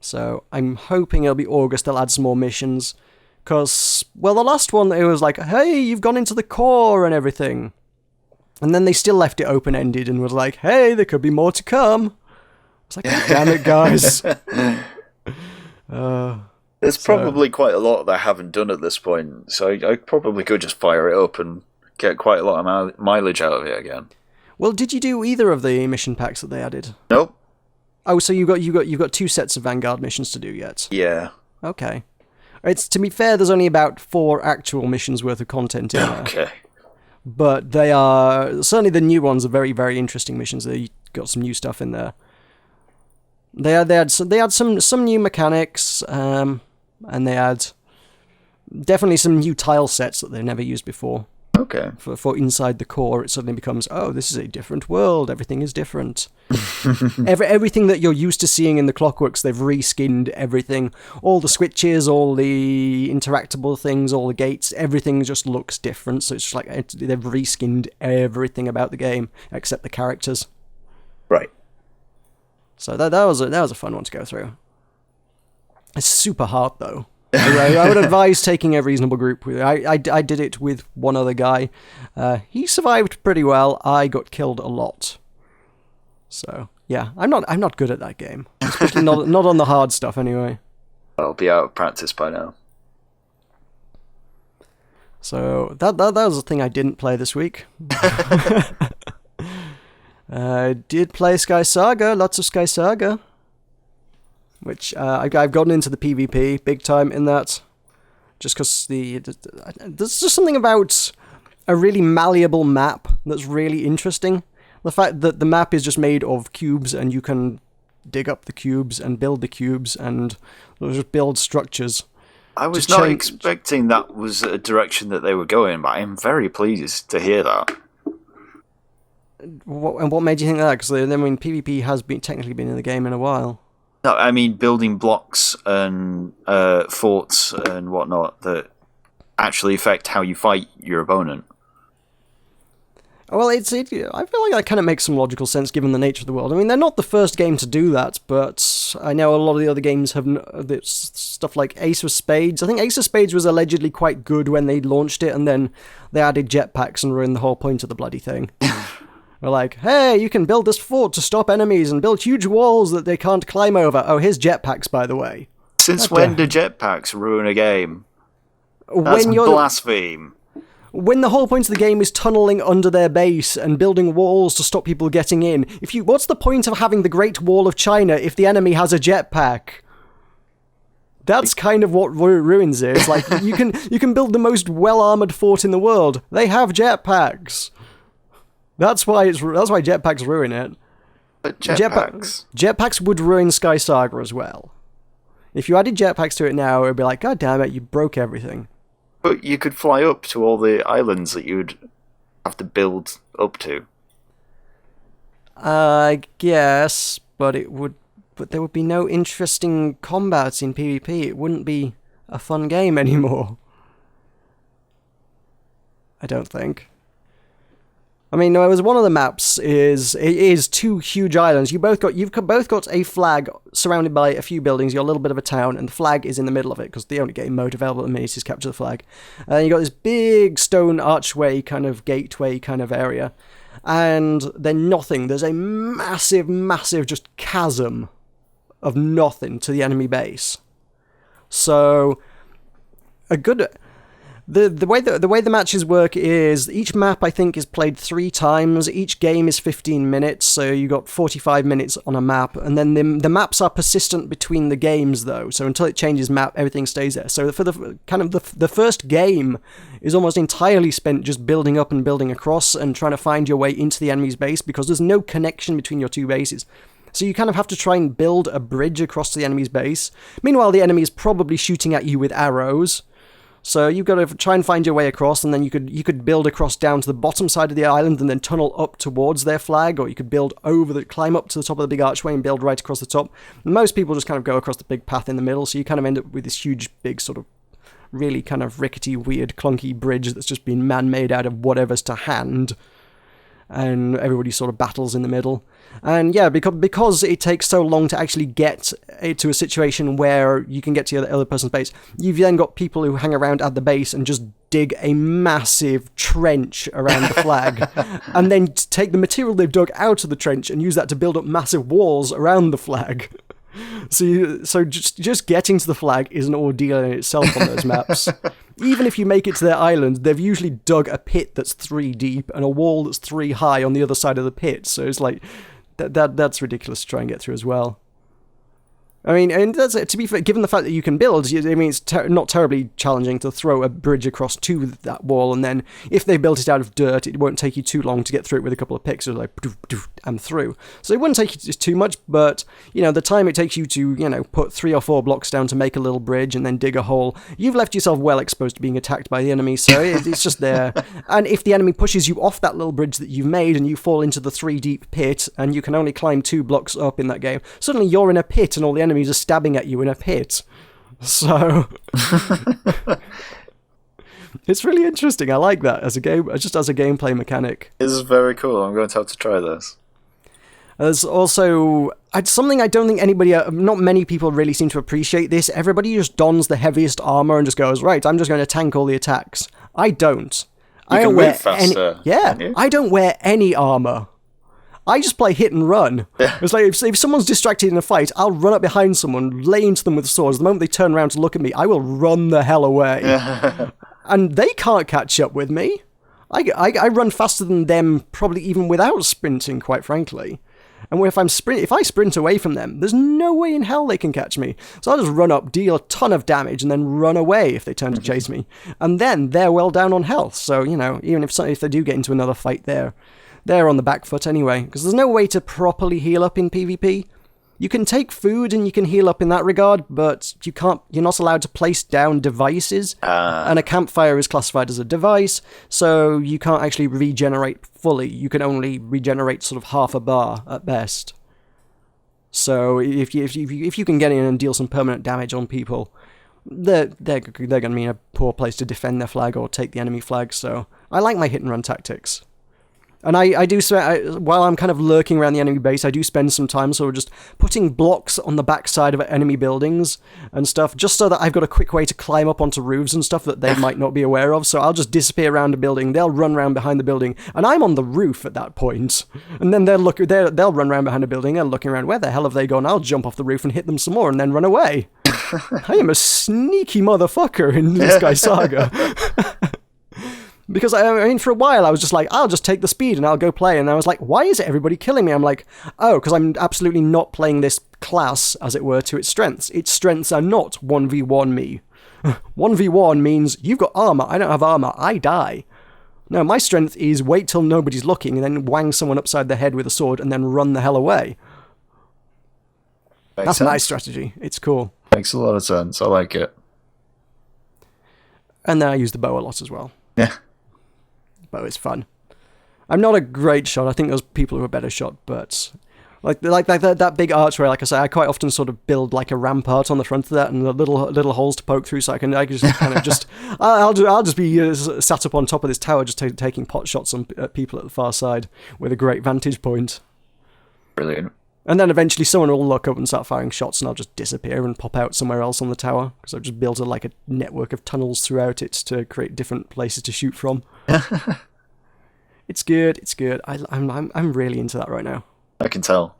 So I'm hoping it'll be August, they'll add some more missions. Because, well, the last one, it was like, hey, you've gone into the core and everything. And then they still left it open-ended and was like, hey, there could be more to come. It's like, damn it, guys. There's probably quite a lot that I haven't done at this point, so I probably could just fire it up and get quite a lot of mileage out of it again. Well, did you do either of the mission packs that they added? Nope. Oh, so you've got 2 sets of Vanguard missions to do yet? Yeah. Okay. To be fair, there's only about 4 actual missions worth of content in there. Okay. But they are certainly the new ones are very, very interesting missions. They got some new stuff in there. They had some new mechanics, and they had definitely some new tile sets that they've never used before. Okay. For inside the core, it suddenly becomes, oh, this is a different world. Everything is different. Everything that you're used to seeing in the Clockworks, they've reskinned everything. All the switches, all the interactable things, all the gates, everything just looks different. So it's just like they've reskinned everything about the game except the characters. Right. So that was a fun one to go through. It's super hard though. I would advise taking a reasonable group with it. I did it with one other guy. He survived pretty well. I got killed a lot. So yeah, I'm not good at that game, especially not on the hard stuff anyway. I'll be out of practice by now. So that was the thing I didn't play this week. I did play Sky Saga, lots of Sky Saga. Which I've gotten into the PvP big time in that, just because there's just something about a really malleable map that's really interesting. The fact that the map is just made of cubes and you can dig up the cubes and build the cubes and just build structures. I was not expecting that was a direction that they were going, but I am very pleased to hear that. And what made you think that? Because PvP has technically been in the game in a while. No, I mean building blocks and forts and whatnot that actually affect how you fight your opponent. Well, I feel like that kind of makes some logical sense given the nature of the world. I mean, they're not the first game to do that, but I know a lot of the other games have stuff like Ace of Spades. I think Ace of Spades was allegedly quite good when they launched it, and then they added jetpacks and ruined the whole point of the bloody thing. We're like, hey, you can build this fort to stop enemies and build huge walls that they can't climb over. Oh, here's jetpacks, by the way. Since when do jetpacks ruin a game? That's blaspheme. When the whole point of the game is tunneling under their base and building walls to stop people getting in, what's the point of having the Great Wall of China if the enemy has a jetpack? That's kind of what ruins it. It's like you can build the most well-armored fort in the world. They have jetpacks. That's why jetpacks ruin it. But jetpacks would ruin Sky Saga as well. If you added jetpacks to it now, it would be like, God damn it, you broke everything. But you could fly up to all the islands that you would have to build up to. I guess, but there would be no interesting combats in PvP. It wouldn't be a fun game anymore. I don't think. I mean, no, it was one of the maps is two huge islands. You've both got a flag surrounded by a few buildings. You're a little bit of a town, and the flag is in the middle of it because the only game mode available at the minute is capture the flag. And you got this big stone archway kind of gateway kind of area, and then nothing. There's a massive just chasm of nothing to the enemy base. So The way the matches work is each map, I think, is played 3 times. Each game is 15 minutes, so you got 45 minutes on a map, and then the maps are persistent between the games, though. So until it changes map, everything stays there. So for the first game is almost entirely spent just building up and building across and trying to find your way into the enemy's base because there's no connection between your two bases. So you kind of have to try and build a bridge across to the enemy's base. Meanwhile, the enemy is probably shooting at you with arrows. So you've got to try and find your way across, and then you could build across down to the bottom side of the island and then tunnel up towards their flag, or you could climb up to the top of the big archway and build right across the top. Most people just kind of go across the big path in the middle, so you kind of end up with this huge, big sort of really kind of rickety, weird, clunky bridge that's just been man-made out of whatever's to hand. And everybody sort of battles in the middle. And yeah, because it takes so long to actually get to a situation where you can get to the other person's base, you've then got people who hang around at the base and just dig a massive trench around the flag, and then take the material they've dug out of the trench and use that to build up massive walls around the flag. So just getting to the flag is an ordeal in itself on those maps. Even if you make it to their island, they've usually dug a pit that's 3 deep and a wall that's 3 high on the other side of the pit. So it's like that's ridiculous to try and get through as well. I mean, and that's to be fair, given the fact that you can build, I mean, it's not terribly challenging to throw a bridge across to that wall, and then if they built it out of dirt, it won't take you too long to get through it with a couple of picks, like, and through. So it wouldn't take you too much, but, the time it takes you to, put 3 or 4 blocks down to make a little bridge and then dig a hole, you've left yourself well exposed to being attacked by the enemy, so it's just there. And if the enemy pushes you off that little bridge that you've made and you fall into the 3-deep pit, and you can only climb 2 blocks up in that game, suddenly you're in a pit and all the enemies are stabbing at you in a pit. So it's really interesting. I like that as a game, just as a gameplay mechanic. This is very cool. I'm going to have to try this. There's also something I don't think not many people really seem to appreciate this. Everybody just dons the heaviest armor and just goes, right, I'm just going to tank all the attacks. I don't. You can move faster. I don't wear any armor. I just play hit and run. Yeah. It's like if someone's distracted in a fight, I'll run up behind someone, lay into them with swords. The moment they turn around to look at me, I will run the hell away. And they can't catch up with me. I run faster than them, probably even without sprinting, quite frankly. And if I sprint away from them, there's no way in hell they can catch me. So I'll just run up, deal a ton of damage, and then run away if they turn to chase me. And then they're well down on health. So, even if they do get into another fight they're on the back foot anyway, because there's no way to properly heal up in PvP. You can take food and you can heal up in that regard, but you're not allowed to place down devices, and a campfire is classified as a device, so you can't actually regenerate fully. You can only regenerate sort of half a bar at best. So if you can get in and deal some permanent damage on people, they're going to be in a poor place to defend their flag or take the enemy flag, so I like my hit and run tactics. And I do, while I'm kind of lurking around the enemy base, I do spend some time sort of just putting blocks on the backside of enemy buildings and stuff, just so that I've got a quick way to climb up onto roofs and stuff that they might not be aware of. So I'll just disappear around a building, they'll run around behind the building, and I'm on the roof at that point. And then they'll run around behind a building, they're looking around, where the hell have they gone? I'll jump off the roof and hit them some more and then run away. I am a sneaky motherfucker in this guy's saga. Because, I mean, for a while I was just like, I'll just take the speed and I'll go play. And I was like, why is everybody killing me? I'm like, oh, because I'm absolutely not playing this class, as it were, to its strengths. Its strengths are not 1v1 me. 1v1 means you've got armor, I don't have armor, I die. No, my strength is wait till nobody's looking and then wang someone upside the head with a sword and then run the hell away. That's my strategy. It's cool. Makes a lot of sense. I like it. And then I use the bow a lot as well. Yeah. Bow is fun. I'm not a great shot. I think there's people who are better shot, but like that big archway, like I say, I quite often sort of build like a rampart on the front of that and the little holes to poke through, so I can just kind of just I'll just be sat up on top of this tower, just taking pot shots at people at the far side with a great vantage point. Brilliant. And then eventually someone will look up and start firing shots, and I'll just disappear and pop out somewhere else on the tower, because I've just built a network of tunnels throughout it to create different places to shoot from. It's good. It's good. I'm really into that right now. I can tell.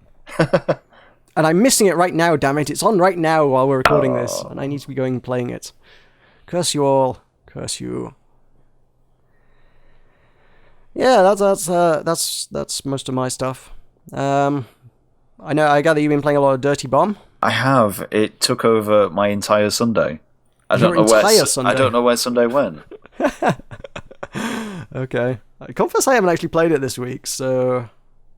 And I'm missing it right now. Damn it! It's on right now while we're recording this, and I need to be going and playing it. Curse you all! Curse you! Yeah, that's most of my stuff. I gather you've been playing a lot of Dirty Bomb. I have. It took over my entire Sunday. I don't know where Sunday went. Okay. I confess I haven't actually played it this week, so...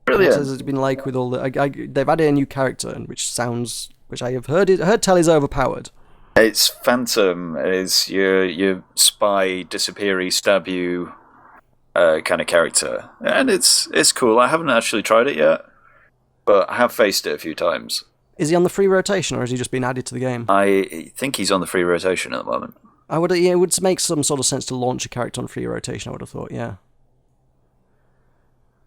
Brilliant. What has it been like with all the... they've added a new character, which I have heard tell is overpowered. It's Phantom. It's your spy, disappear, stab you kind of character. And it's cool. I haven't actually tried it yet, but I have faced it a few times. Is he on the free rotation, or has he just been added to the game? I think he's on the free rotation at the moment. It would make some sort of sense to launch a character on free rotation, I would have thought, yeah.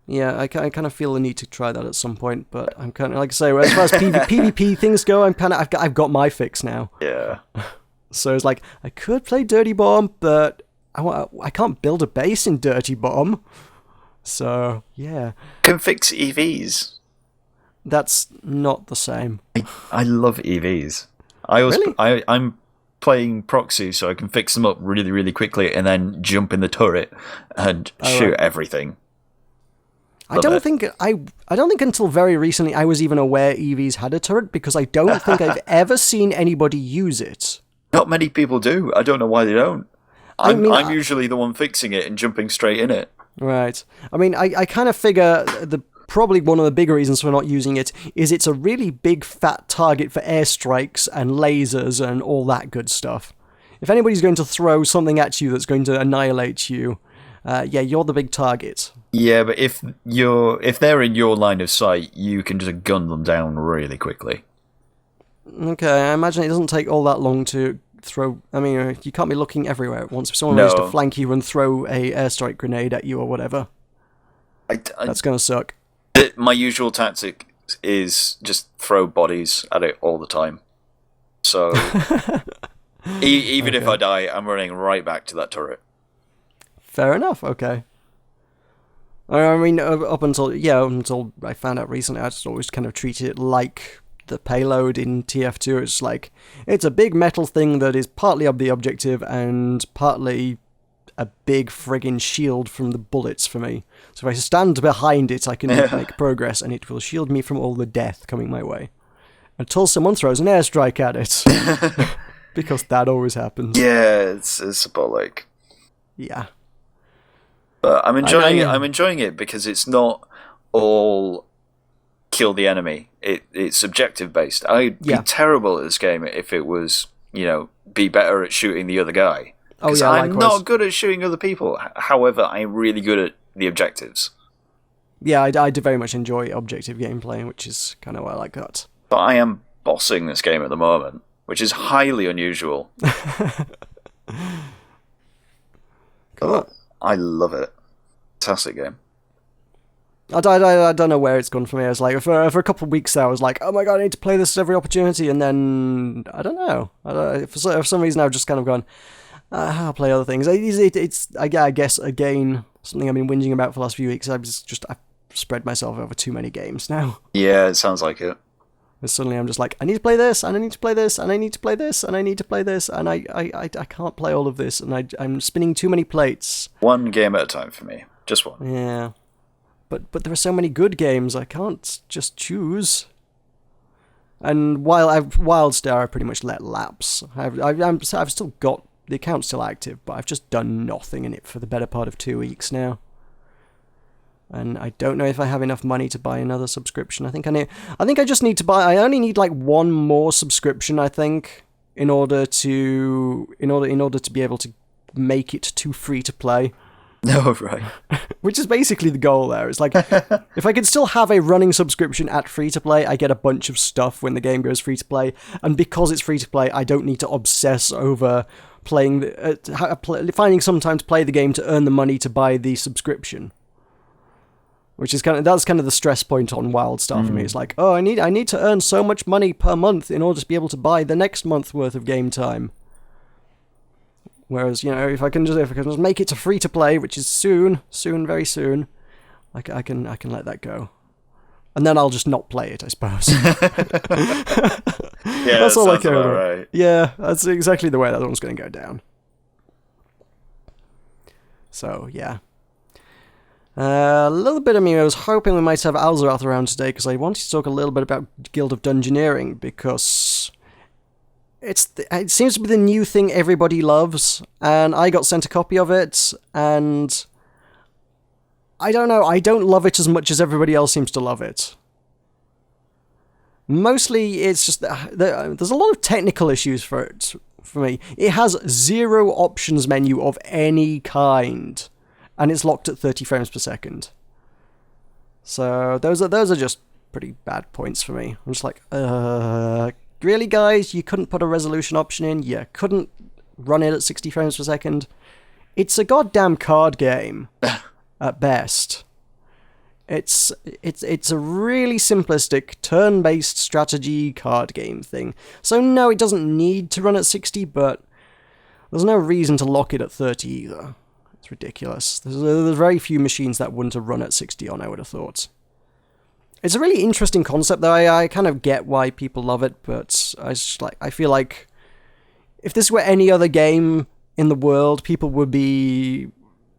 Yeah, I kind of feel the need to try that at some point, but I'm kind of, like I say, as far as PvP things go, I've got my fix now. Yeah. So it's like, I could play Dirty Bomb, but I can't build a base in Dirty Bomb. So, yeah. Can fix EVs. That's not the same. I love EVs. Really? I'm playing proxy, so I can fix them up really, really quickly and then jump in the turret and shoot everything. I don't think until very recently I was even aware EVs had a turret, because I don't think I've ever seen anybody use it. Not many people do. I don't know why they don't. I'm usually the one fixing it and jumping straight in it. Right. I mean, I kind of figure probably one of the bigger reasons for not using it is it's a really big fat target for airstrikes and lasers and all that good stuff. If anybody's going to throw something at you that's going to annihilate you, you're the big target. Yeah, but if they're in your line of sight, you can just gun them down really quickly. Okay, I imagine it doesn't take all that long to throw. I mean, you can't be looking everywhere at once. If someone wants to flank you and throw a airstrike grenade at you or whatever, that's going to suck. My usual tactic is just throw bodies at it all the time. So even if I die, I'm running right back to that turret. Fair enough. Okay. I mean, up until I found out recently, I just always kind of treated it like the payload in TF2. It's like, it's a big metal thing that is partly of the objective and partly a big friggin' shield from the bullets for me. So if I stand behind it, I can make progress, and it will shield me from all the death coming my way. Until someone throws an airstrike at it. Because that always happens. Yeah, it's symbolic. Yeah. But I'm enjoying it. I'm enjoying it because it's not all kill the enemy. It's subjective based. I'd be terrible at this game if it was, be better at shooting the other guy. Because I'm not good at shooting other people. However, I'm really good at the objectives. Yeah, I do very much enjoy objective gameplay, which is kind of why I like that. But I am bossing this game at the moment, which is highly unusual. Cool. I love it. Fantastic game. I don't know where it's gone for me. I was like, for a couple of weeks there, I was like, oh my god, I need to play this at every opportunity, and then I don't know. For some reason, I've just kind of gone, I'll play other things. I guess again something I've been whinging about for the last few weeks. I've spread myself over too many games now. Yeah, it sounds like it. And suddenly I'm just like, I need to play this, and I need to play this, and I need to play this, and I need to play this, and I can't play all of this, and I'm spinning too many plates. One game at a time for me. Just one. Yeah. But there are so many good games, I can't just choose. And WildStar I pretty much let lapse. I've still got the account still active, but I've just done nothing in it for the better part of 2 weeks now. And I don't know if I have enough money to buy another subscription. I think I just need to buy. I only need like one more subscription, I think, in order to be able to make it to free to play. No, right. Which is basically the goal there. It's like, if I can still have a running subscription at free-to-play, I get a bunch of stuff when the game goes free-to-play, and because it's free-to-play, I don't need to obsess over finding some time to play the game to earn the money to buy the subscription. Which is that's kind of the stress point on WildStar for me. It's like, oh, I need to earn so much money per month in order to be able to buy the next month's worth of game time. Whereas, if I can just make it to free to play, which is soon, very soon, I can let that go, and then I'll just not play it, I suppose. Yeah, that's all I care about. Right. Yeah, that's exactly the way that one's going to go down. So yeah, a little bit of me. I was hoping we might have Alzarath around today because I wanted to talk a little bit about Guild of Dungeoneering because it seems to be the new thing everybody loves, and I got sent a copy of it, and I don't know, I don't love it as much as everybody else seems to love it. Mostly, it's just, there's a lot of technical issues for me. It has 0 options menu of any kind, and it's locked at 30 frames per second. So, those are just pretty bad points for me. I'm just like, really, guys? You couldn't put a resolution option in? You couldn't run it at 60 frames per second? It's a goddamn card game, at best. It's a really simplistic, turn-based strategy card game thing. So no, it doesn't need to run at 60, but there's no reason to lock it at 30 either. It's ridiculous. There's very few machines that wouldn't have run at 60 on, I would have thought. It's a really interesting concept, though. I kind of get why people love it, but I feel like if this were any other game in the world, people would be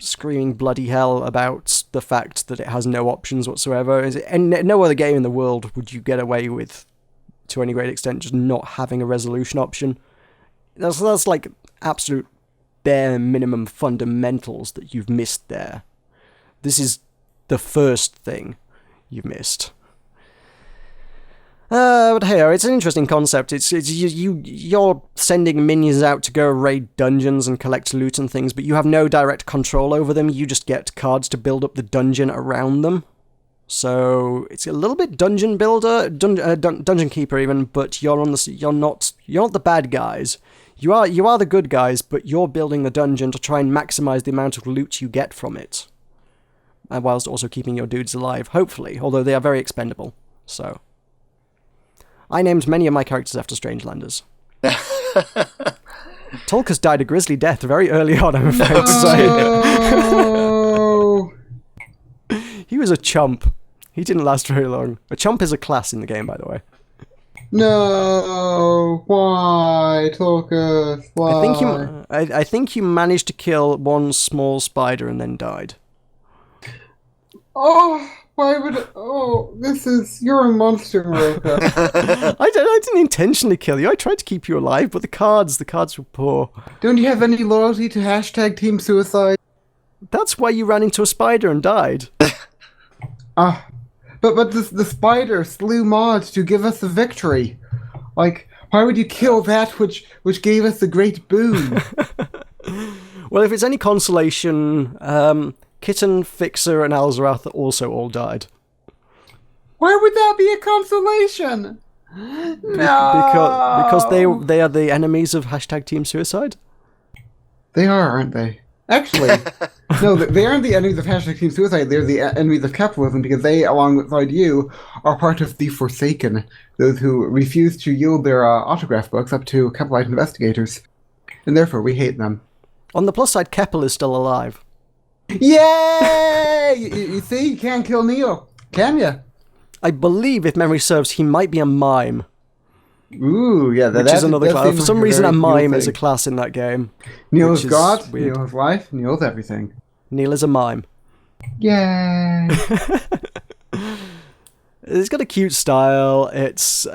screaming bloody hell about the fact that it has no options whatsoever. And no other game in the world would you get away with, to any great extent, just not having a resolution option. That's like absolute bare minimum fundamentals that you've missed there. This is the first thing you've missed. But hey, it's an interesting concept. You're sending minions out to go raid dungeons and collect loot and things, but you have no direct control over them. You just get cards to build up the dungeon around them. So it's a little bit dungeon builder, dungeon keeper even, but you're not the bad guys. You are the good guys, but you're building the dungeon to try and maximize the amount of loot you get from it, and whilst also keeping your dudes alive, hopefully, although they are very expendable. So I named many of my characters after Strangelanders. Tulkas died a grisly death very early on, I'm afraid to say. No! He was a chump. He didn't last very long. A chump is a class in the game, by the way. No! Why, Tulkas? Why? I think you managed to kill one small spider and then died. Oh, why would... Oh, you're a monster, Meroka. I didn't intentionally kill you. I tried to keep you alive, but the cards were poor. Don't you have any loyalty to hashtag Team Suicide? That's why you ran into a spider and died. But the spider slew Maud to give us the victory. Like, why would you kill that which gave us the great boon? Well, if it's any consolation, Kitten, Fixer, and Alzarath also all died. Why would that be a consolation? No! Because they are the enemies of hashtag Team Suicide? They are, aren't they? Actually, no, they aren't the enemies of hashtag Team Suicide. They're the enemies of capitalism because they, alongside you, are part of the Forsaken, those who refuse to yield their autograph books up to capitalized investigators. And therefore, we hate them. On the plus side, Keppel is still alive. Yay! You see, you can't kill Neil, can you? I believe, if memory serves, he might be a mime. Ooh, yeah, which is another class. For some reason, a mime Neil is a class in that game. Neil is God, weird. Neil is life, Neil is everything. Neil is a mime. Yay! It's got a cute style. It has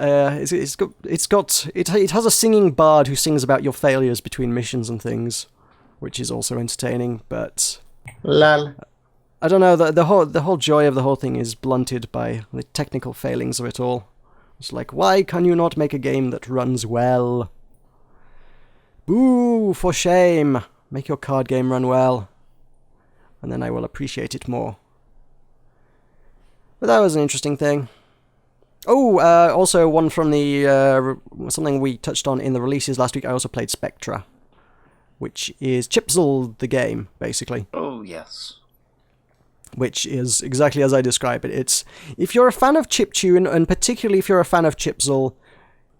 a singing bard who sings about your failures between missions and things, which is also entertaining. But lol. I don't know. The whole joy of the whole thing is blunted by the technical failings of it all. It's like, why can you not make a game that runs well? Boo, for shame. Make your card game run well. And then I will appreciate it more. But that was an interesting thing. Oh, also one from the something we touched on in the releases last week. I also played Spectra, which is Chipzel the game, basically. Oh, yes. Which is exactly as I describe it. It's, if you're a fan of chiptune, and particularly if you're a fan of Chipzel,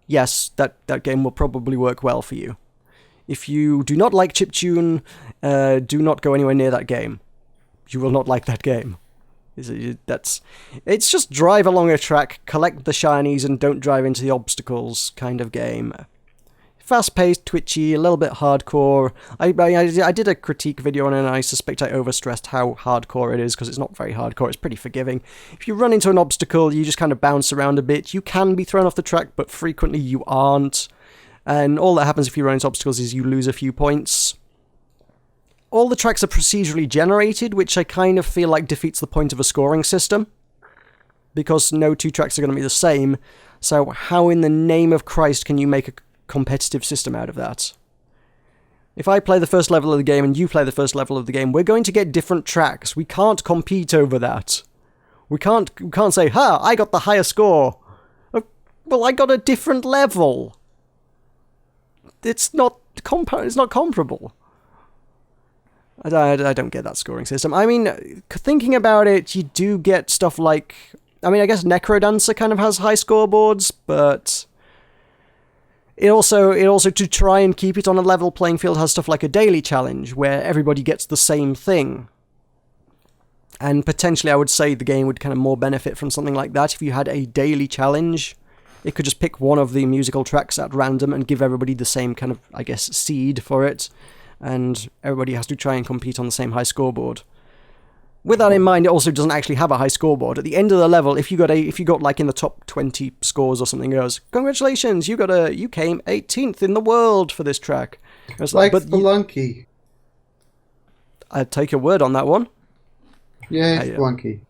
yes, that game will probably work well for you. If you do not like chiptune, do not go anywhere near that game. You will not like that game. It's just drive along a track, collect the shinies, and don't drive into the obstacles kind of game. Fast-paced, twitchy, a little bit hardcore. I did a critique video on it, and I suspect I overstressed how hardcore it is, because it's not very hardcore, it's pretty forgiving. If you run into an obstacle, you just kind of bounce around a bit. You can be thrown off the track, but frequently you aren't. And all that happens if you run into obstacles is you lose a few points. All the tracks are procedurally generated, which I kind of feel like defeats the point of a scoring system, because no two tracks are going to be the same. So how in the name of Christ can you make a competitive system out of that? If I play the first level of the game and you play the first level of the game, we're going to get different tracks. We can't compete over that. We can't say, ha, I got the higher score. Well, I got a different level. It's not comparable. I don't get that scoring system. I mean, thinking about it, you do get stuff like, I mean, I guess Necrodancer kind of has high scoreboards, but it also to try and keep it on a level playing field has stuff like a daily challenge where everybody gets the same thing. And potentially I would say the game would kind of more benefit from something like that if you had a daily challenge. It could just pick one of the musical tracks at random and give everybody the same kind of, I guess, seed for it. and everybody has to try and compete on the same high scoreboard. With that in mind, it also doesn't actually have a high scoreboard. At the end of the level, if you got like in the top 20 scores or something, it goes, "Congratulations, you came 18th in the world for this track." It's Like but Spelunky. I'd take your word on that one. Yeah, Spelunky.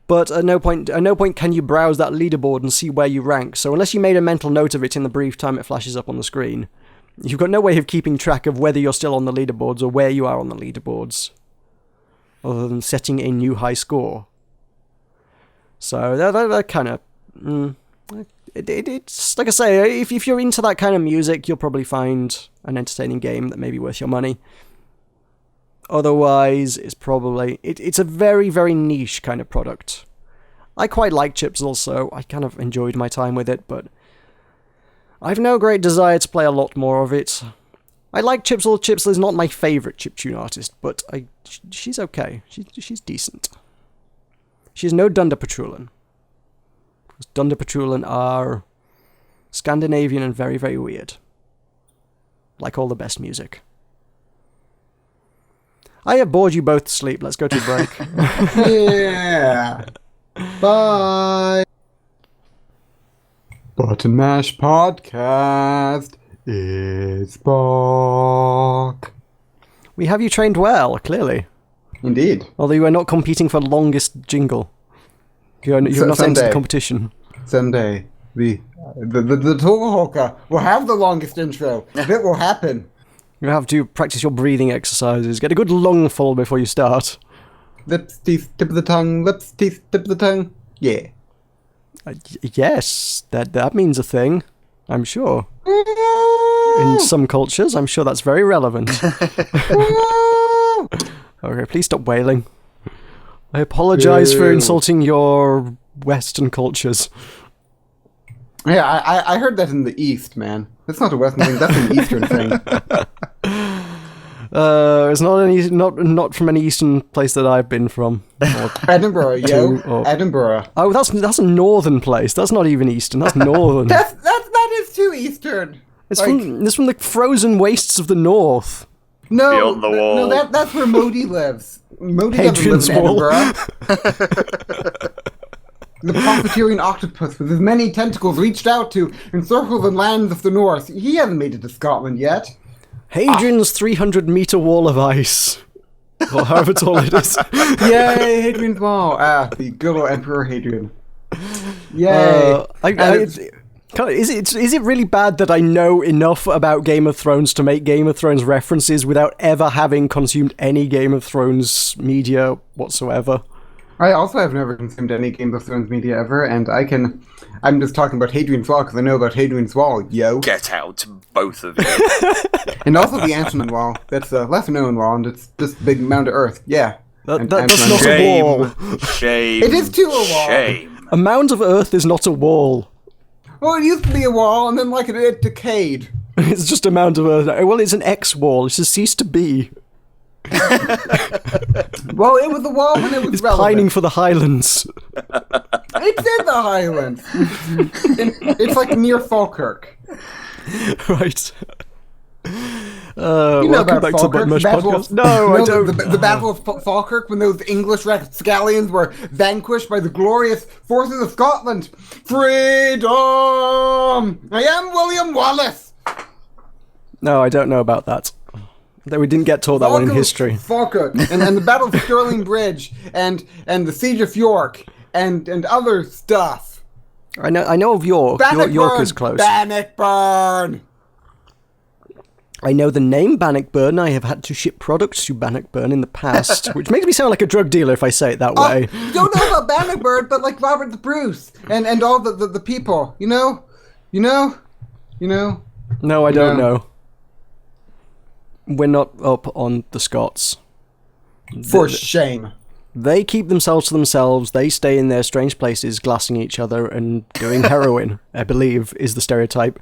But at no point can you browse that leaderboard and see where you rank. So unless you made a mental note of it in the brief time it flashes up on the screen, you've got no way of keeping track of whether you're still on the leaderboards or where you are on the leaderboards, other than setting a new high score. So that kind of... It's like I say, if you're into that kind of music, you'll probably find an entertaining game that may be worth your money. Otherwise, it's probably... It's a very, very niche kind of product. I quite like Chips also. I kind of enjoyed my time with it, but I've no great desire to play a lot more of it. I like Chipsel. Chipsel is not my favourite chiptune artist, but she's okay. She's decent. She's no Dunder Patrulin. Because Dunder Patrulin are Scandinavian and very, very weird. Like all the best music. I have bored you both to sleep. Let's go to a break. Yeah. Bye. Button Mash Podcast is back. We have you trained well, clearly. Indeed. Although you are not competing for longest jingle. You're not entered the Someday. competition. Someday, the Tulkas will have the longest intro. It will happen. You have to practice your breathing exercises. Get a good lungful before you start. Lips, teeth, tip of the tongue. Lips, teeth, tip of the tongue. Yeah. Yes, that means a thing. I'm sure. In some cultures, I'm sure that's very relevant. Okay, please stop wailing. I apologize for insulting your Western cultures. Yeah, I heard that in the East, man. That's not a Western thing. That's an Eastern thing. It's not from any Eastern place that I've been from. Edinburgh, yo. Edinburgh. Oh, that's a northern place. That's not even Eastern. That's northern. That is too Eastern. It's from the frozen wastes of the north. No, Beyond the wall. No, that's where Modi lives. Modi doesn't Hadrian's live in Wall. Edinburgh. The profiteering octopus with his many tentacles reached out to encircle the lands of the north. He hasn't made it to Scotland yet. Hadrian's 300-meter wall of ice. Or however tall it is. Yay, Hadrian's Wall. The good old Emperor Hadrian. Yay. Is it really bad that I know enough about Game of Thrones to make Game of Thrones references without ever having consumed any Game of Thrones media whatsoever? I also have never consumed any Game of Thrones media ever, and I'm just talking about Hadrian's Wall because I know about Hadrian's Wall, yo. Get out, both of you. And also the Antonin Wall. That's a lesser known wall, and it's this big mound of earth. Yeah. That's Antonin not Wall. a wall. Shame. It is too a wall. Shame. A mound of earth is not a wall. Well, it used to be a wall, and then it decayed. It's just a mound of earth. Well, it's an X-wall. It's a cease to be. Well, it was a wall when it was It's relevant. pining for the Highlands. It's in the Highlands. It's like near Falkirk. Right. You know Welcome about back Falkirk, to the Buttmush the Battle Podcast. of- No, I don't. The Battle of Falkirk, when those English rapscallions were vanquished by the glorious forces of Scotland. Freedom! I am William Wallace! No, I don't know about that. That we didn't get taught that one in history. Falkirk, and the Battle of Stirling Bridge, and the Siege of York, and other stuff. I know of York. York is close. Bannockburn! I know the name Bannockburn. I have had to ship products to Bannockburn in the past, which makes me sound like a drug dealer if I say it that way. You don't know about Bannockburn, but like Robert the Bruce, and all the people, you know? No, I don't know. We're not up on the Scots. For shame. They keep themselves to themselves. They stay in their strange places, glassing each other and doing heroin, I believe, is the stereotype.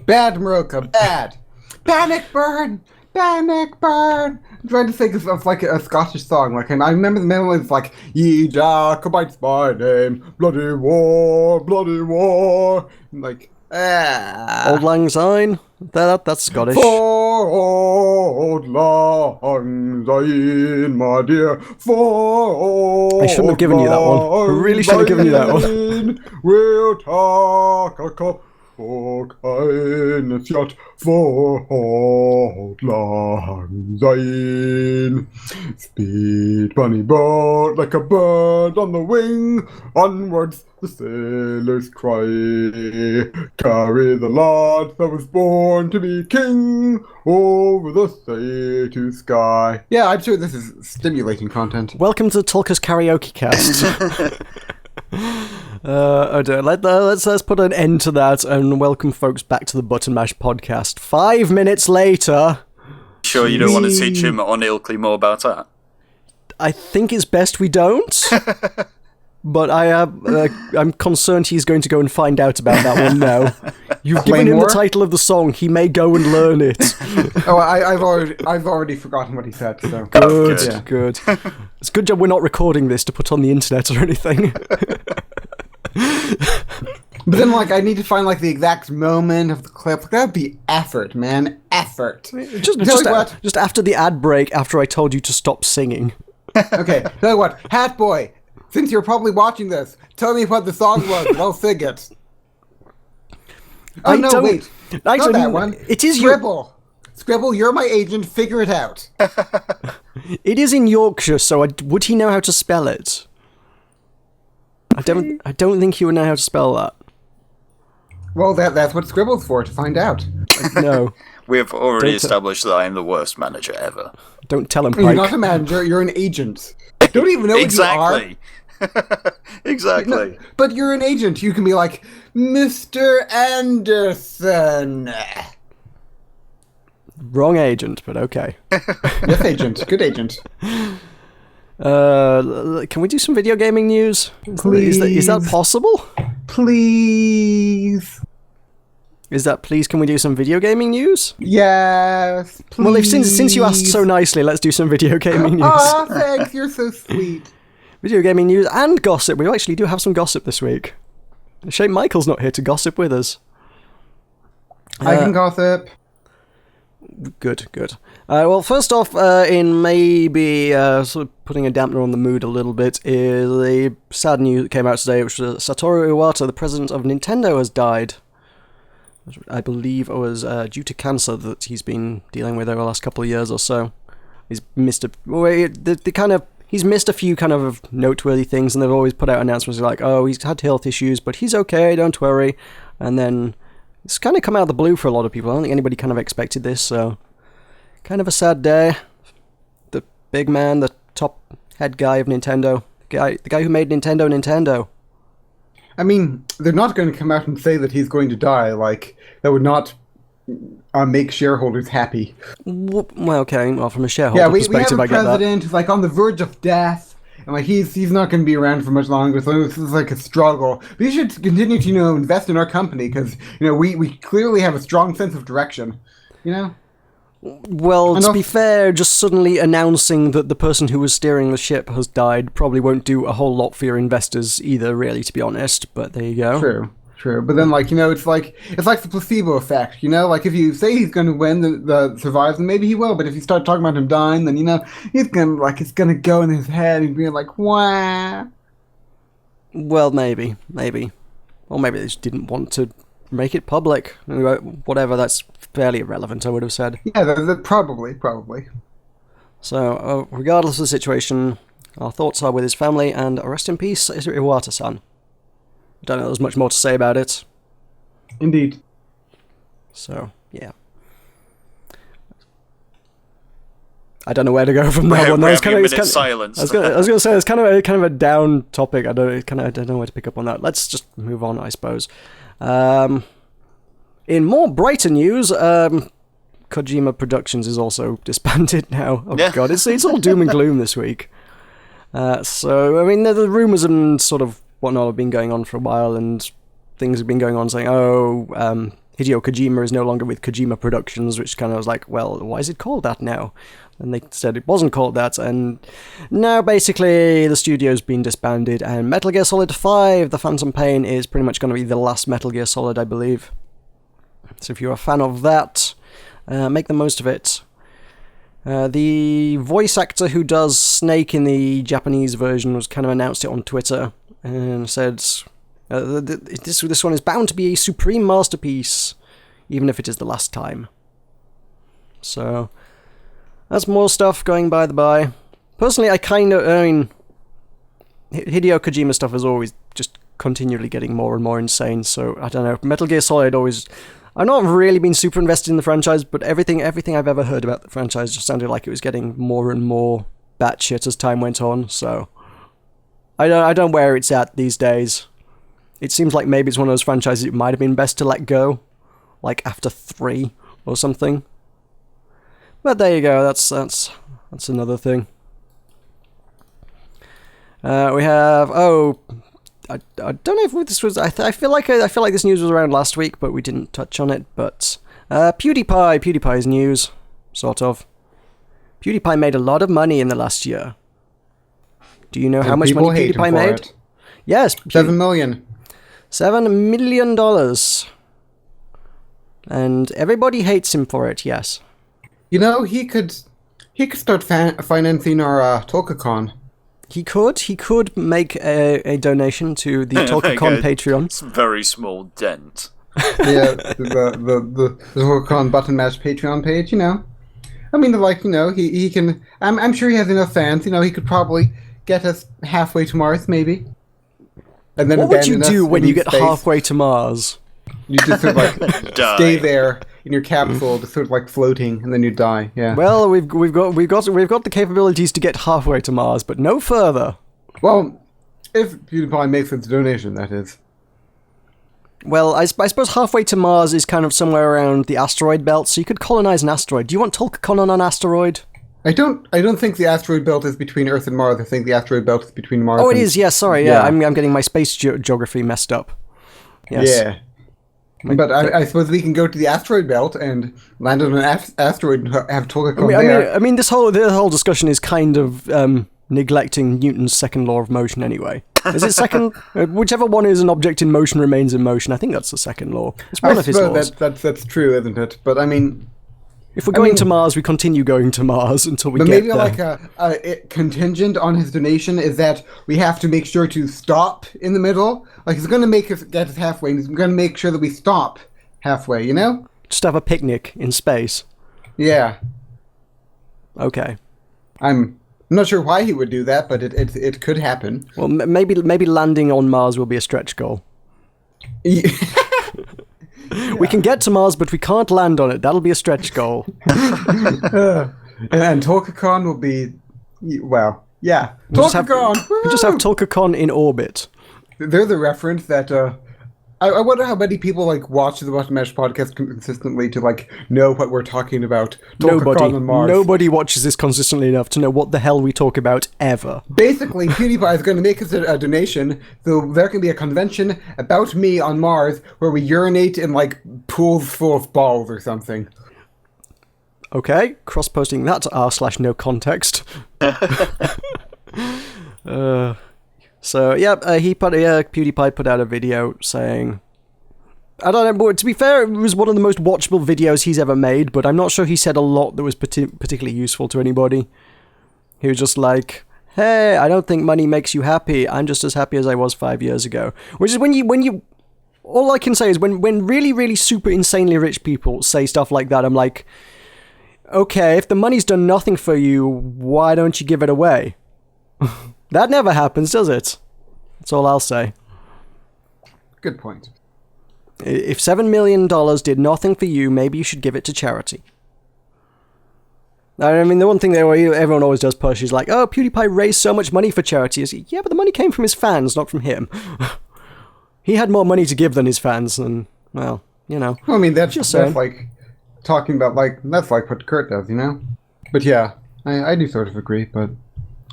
Bad Meroka, bad. Bannockburn! Bannockburn! I'm trying to think of like a Scottish song. Like, and I remember the melody was like, Ye Jacobites by name, bloody war, bloody war. And like, Old Lang Syne. That's Scottish. For old lang syne, my dear, for old I shouldn't have given you that one. I really shouldn't have given you that one. one. We'll talk a cup for kindness yacht, for old lang syne. Speed bunny boat like a bird on the wing, onwards the sailors cry, carry the lad that was born to be king over the sea to sky. Yeah, I'm sure this is stimulating content. Welcome to the Tulkas karaoke cast. Oh dear. Let's put an end to that and welcome folks back to the Button Mash podcast. 5 minutes later. Sure, you don't want to teach him on Ilkley more about that? I think it's best we don't. But I'm concerned he's going to go and find out about that one now. You've given him the title of the song. He may go and learn it. Oh, I've already forgotten what he said. So good, yeah. good. It's a good job we're not recording this to put on the internet or anything. But then, like, I need to find like the exact moment of the clip. Like, that'd be effort, man. Effort. Just after the ad break, after I told you to stop singing. Okay, tell you what, Hat Boy. Since you're probably watching this, tell me what the song was, and I'll sing it. Oh, no, wait. Not that one. It is Scribble. Scribble, you're my agent. Figure it out. It is in Yorkshire, so would he know how to spell it? I don't think he would know how to spell that. Well, that's what Scribble's for, to find out. No. We have already established that I am the worst manager ever. Don't tell him, Pike. You're not a manager, you're an agent. Don't even know what you are. Exactly. No, but you're an agent. You can be like, Mr. Anderson. Wrong agent, but okay. Yes, agent. Good agent. Can we do some video gaming news? Please. Is that possible? Please. Is that please? Can we do some video gaming news? Yes, please. Well, since you asked so nicely, let's do some video gaming news. Aw, thanks. You're so sweet. Video gaming news and gossip. We actually do have some gossip this week. Shame Michael's not here to gossip with us. I can gossip. Good. Well, first off, in maybe sort of putting a dampener on the mood a little bit, is the sad news that came out today, which was Satoru Iwata, the president of Nintendo, has died. I believe it was due to cancer that he's been dealing with over the last couple of years or so. He's missed he's missed a few kind of noteworthy things, and they've always put out announcements like, oh, he's had health issues, but he's okay, don't worry. And then it's kind of come out of the blue for a lot of people. I don't think anybody kind of expected this, so kind of a sad day. The big man, the top head guy of Nintendo, the guy who made Nintendo. I mean, they're not going to come out and say that he's going to die. Like, that would not make shareholders happy. Well, okay. Well, from a shareholder perspective, we I have get a that. president who's like on the verge of death, and like he's not going to be around for much longer. So this is like a struggle. We should continue to invest in our company because we clearly have a strong sense of direction. Well, to be fair, just suddenly announcing that the person who was steering the ship has died probably won't do a whole lot for your investors either, really, to be honest, but there you go. True. But then, it's like the placebo effect, Like, if you say he's going to win, the survives, then maybe he will, but if you start talking about him dying, then, he's going to, it's going to go in his head and be like, wah. Well, maybe. Or maybe they just didn't want to make it public. Whatever, that's fairly irrelevant, I would have said. Yeah, probably. So, regardless of the situation, our thoughts are with his family, and rest in peace, Iwata-san. I don't know there's much more to say about it. Indeed. So, yeah. I don't know where to go from that one. Silence. I was going to say it's kind of a down topic. I don't know where to pick up on that. Let's just move on, I suppose. In more brighter news, Kojima Productions is also disbanded now. Oh yeah. God, it's all doom and gloom this week. So I mean, the rumors and sort of whatnot have been going on for a while, and things have been going on saying, Hideo Kojima is no longer with Kojima Productions, which kind of was like, well, why is it called that now? And they said it wasn't called that, and now basically the studio's been disbanded, and Metal Gear Solid 5, The Phantom Pain, is pretty much going to be the last Metal Gear Solid, I believe. So if you're a fan of that, make the most of it. The voice actor who does Snake in the Japanese version was kind of announced it on Twitter, and said, this one is bound to be a supreme masterpiece, even if it is the last time. So that's more stuff going by the by. Personally, I mean, Hideo Kojima stuff is always just continually getting more and more insane, so I don't know. Metal Gear Solid I've not really been super invested in the franchise, but everything I've ever heard about the franchise just sounded like it was getting more and more batshit as time went on, so I don't know where it's at these days. It seems like maybe it's one of those franchises it might have been best to let go, like after 3 or something. But there you go, that's another thing. We have, I don't know if this was, I feel like this news was around last week, but we didn't touch on it, but PewDiePie's news, sort of. PewDiePie made a lot of money in the last year. Do you know how much money PewDiePie made? It. Yes. $7 million. $7 million. And everybody hates him for it, yes. You know, he could start financing our TolkaCon. He could make a donation to the TolkaCon Patreon. It's a very small dent. Yeah, the TolkaCon Button Mash Patreon page, you know. I mean, like, you know, he can... I'm sure he has enough fans, you know, he could probably get us halfway to Mars, maybe. And then what would you do when you get halfway to Mars? You just sort of like stay there in your capsule, just sort of like floating, and then you die. Yeah. Well, we've got the capabilities to get halfway to Mars, but no further. Well, if PewDiePie makes its donation, that is. Well, I suppose halfway to Mars is kind of somewhere around the asteroid belt, so you could colonize an asteroid. Do you want TolkaCon on an asteroid? I don't think the asteroid belt is between Earth and Mars. I think the asteroid belt is between Mars. Oh, it is. Yeah, sorry. Yeah, I'm getting my space geography messed up. Yes. Yeah. But I suppose we can go to the asteroid belt and land on an asteroid and have TolkaCon there. I mean, the whole discussion is kind of neglecting Newton's second law of motion anyway. Is it second? Whichever one is an object in motion remains in motion. I think that's the second law. It's one of his laws. That's true, isn't it? But I mean... If we're going to Mars, we continue going to Mars until we get there. But maybe like a contingent on his donation is that we have to make sure to stop in the middle. Like, he's going to get us halfway, and he's going to make sure that we stop halfway, you know? Just have a picnic in space. Yeah. Okay. I'm not sure why he would do that, but it could happen. Well, maybe landing on Mars will be a stretch goal. Yeah. We can get to Mars, but we can't land on it. That'll be a stretch goal. And TolkaCon will be... Well, yeah. We'll TolkaCon! We'll just have TolkaCon in orbit. They're the reference that... I wonder how many people like watch the Button Mash podcast consistently to like know what we're talking about. TolkaCon on Mars. Nobody watches this consistently enough to know what the hell we talk about ever. Basically, PewDiePie is going to make us a donation, so there can be a convention about me on Mars where we urinate in like pools full of balls or something. Okay, cross-posting that to r/no context. So, yeah, PewDiePie put out a video saying... I don't know, to be fair, it was one of the most watchable videos he's ever made, but I'm not sure he said a lot that was particularly useful to anybody. He was just like, hey, I don't think money makes you happy. I'm just as happy as I was 5 years ago. Which is when you... All I can say is when really, really super insanely rich people say stuff like that, I'm like, okay, if the money's done nothing for you, why don't you give it away? That never happens, does it? That's all I'll say. Good point. If $7 million did nothing for you, maybe you should give it to charity. I mean, the one thing that everyone always does push is like, oh, PewDiePie raised so much money for charity. Yeah, but the money came from his fans, not from him. He had more money to give than his fans, and, well, you know. Well, I mean, that's like talking about, like, that's like what Kurt does, you know? But yeah, I do sort of agree, but...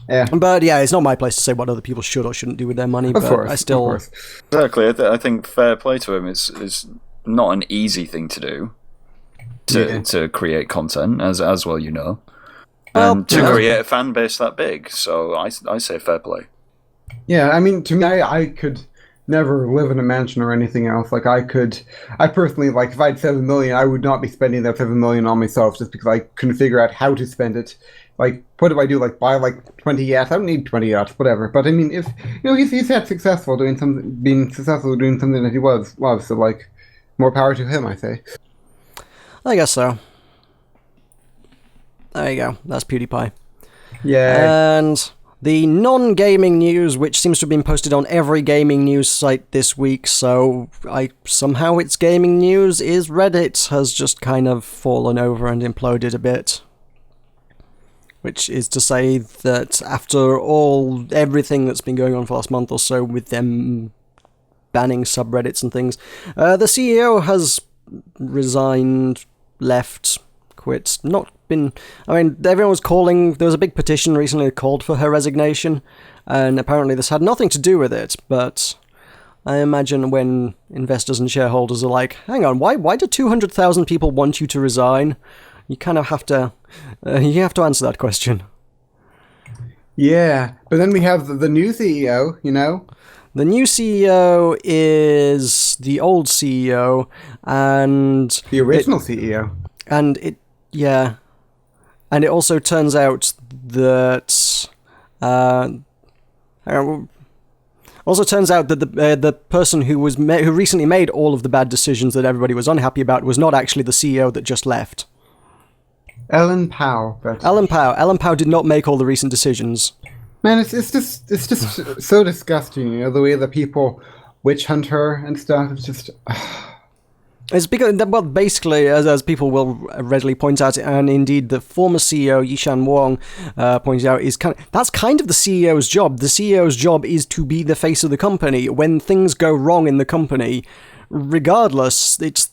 Yeah. But yeah, it's not my place to say what other people should or shouldn't do with their money. Of course. I still... Exactly. I think fair play to him is not an easy thing to do to create content, as well, you know. And to create a fan base that big, so I say fair play. Yeah, I mean, to me, I could never live in a mansion or anything else. Like, I personally, like, if I had 7 million, I would not be spending that 7 million on myself just because I couldn't figure out how to spend it. Like, what do I do? Like, buy, like, 20 yachts? I don't need 20 yachts, whatever. But, I mean, if, he's had being successful doing something that he loves, so, like, more power to him, I say. I guess so. There you go. That's PewDiePie. Yeah. And the non-gaming news, which seems to have been posted on every gaming news site this week, so somehow it's gaming news, is Reddit has just kind of fallen over and imploded a bit. Which is to say that after everything that's been going on for the last month or so with them banning subreddits and things, the CEO has resigned, left, quit, not been... I mean, everyone was calling... There was a big petition recently that called for her resignation, and apparently this had nothing to do with it, but I imagine when investors and shareholders are like, hang on, why do 200,000 people want you to resign? You kind of have to... you have to answer that question. Yeah, but then we have the new CEO, you know? The new CEO is the old CEO, and... The original CEO. And it... Yeah. And it also turns out that... also turns out that the person who recently made all of the bad decisions that everybody was unhappy about was not actually the CEO that just left. Ellen Powell. Ellen Powell did not make all the recent decisions. Man, it's just so disgusting, you know, the way that people witch hunt her and stuff. It's just... It's because, well, basically, as people will readily point out, and indeed the former CEO, Yishan Wong, points out, that's kind of the CEO's job. The CEO's job is to be the face of the company. When things go wrong in the company, regardless, that is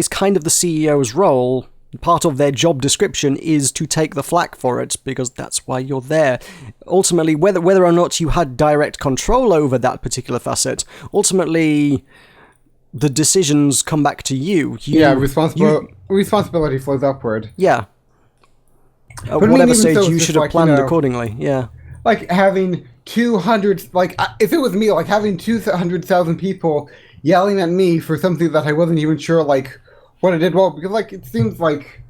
kind of the CEO's role. Part of their job description is to take the flak for it, because that's why you're there. Ultimately, whether or not you had direct control over that particular facet, ultimately... the decisions come back to you. Responsibility flows upward. Yeah. At But whatever even stage so, it's you just should have like, planned accordingly. Yeah. Like having 200, like if it was me, like having 200,000 people yelling at me for something that I wasn't even sure, like what I did well, because like it seems like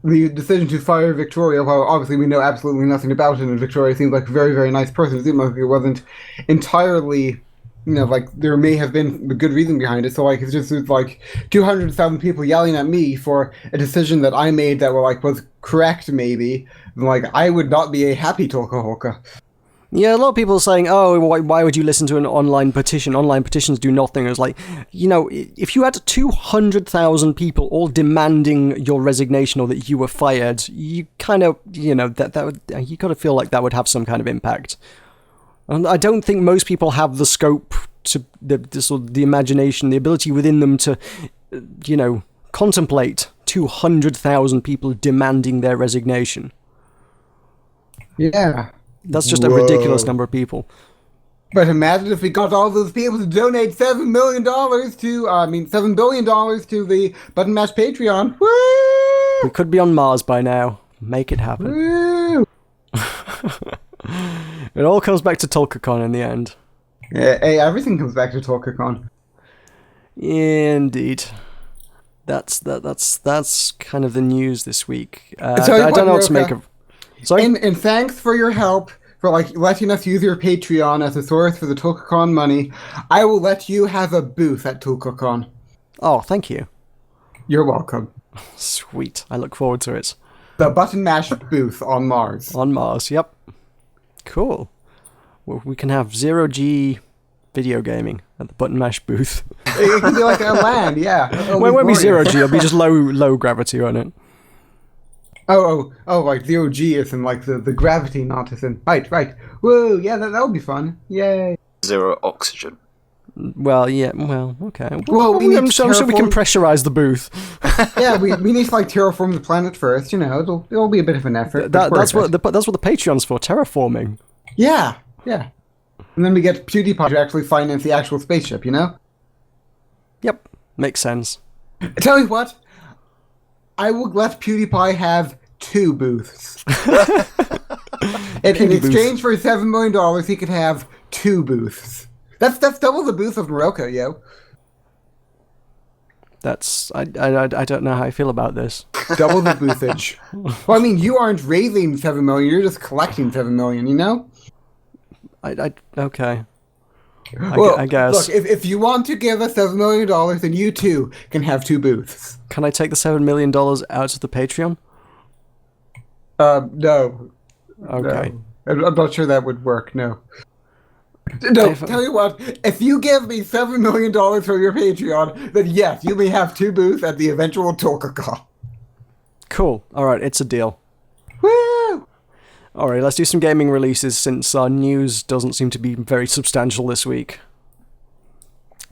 the decision to fire Victoria, well, obviously we know absolutely nothing about it, and Victoria seems like a very, very nice person. It seemed like it wasn't entirely. You know, like, there may have been a good reason behind it, so, like, it's like 200,000 people yelling at me for a decision that I made that, was correct, maybe, then, like, I would not be a happy Tulka. Yeah, a lot of people are saying, oh, why would you listen to an online petition? Online petitions do nothing. It's like, you know, if you had 200,000 people all demanding your resignation or that you were fired, you kind of, you know, that would, you gotta feel like that would have some kind of impact. And I don't think most people have the scope to the imagination, the ability within them to, you know, contemplate 200,000 people demanding their resignation. Yeah. That's just a ridiculous number of people. But imagine if we got all those people to donate $7 billion to the Button Mash Patreon. Woo! We could be on Mars by now. Make it happen. Woo! It all comes back to TulkaCon in the end. Yeah, hey, everything comes back to TulkaCon. Indeed. That's kind of the news this week. I what, don't know what to Meroka, make of... Sorry? And thanks for your help, for letting us use your Patreon as a source for the TulkaCon money. I will let you have a booth at TulkaCon. Oh, thank you. You're welcome. Sweet. I look forward to it. The Button Mash booth on Mars. On Mars, yep. Cool. Well, we can have 0G video gaming at the Button Mash booth. It can be like a land, yeah. Well, it won't be 0G, it'll be just low gravity on it. Oh, like 0G is in like the gravity, not as in... Right. Whoa, yeah, that would be fun. Yay. Zero oxygen. Well, yeah, okay. Well, I'm sure we can pressurize the booth. Yeah, we need to terraform the planet first. You know, it'll be a bit of an effort. That's what the Patreon's for, terraforming. Yeah. And then we get PewDiePie to actually finance the actual spaceship. You know. Yep. Makes sense. Tell you what, I will let PewDiePie have 2 booths. In exchange for $7 million, he could have 2 booths. That's double the booth of Meroka, yo. I don't know how I feel about this. Double the boothage. Well, I mean, you aren't raising 7 million; you're just collecting 7 million. You know. Okay. Well, I guess. Look, if you want to give us $7 million, then you too can have 2 booths. Can I take the $7 million out of the Patreon? No. Okay. No. I'm not sure that would work. No. No, tell you what, if you give me $7 million for your Patreon, then yes, you may have 2 booths at the eventual Tulkas. Cool. Alright, it's a deal. Woo! Alright, let's do some gaming releases since our news doesn't seem to be very substantial this week.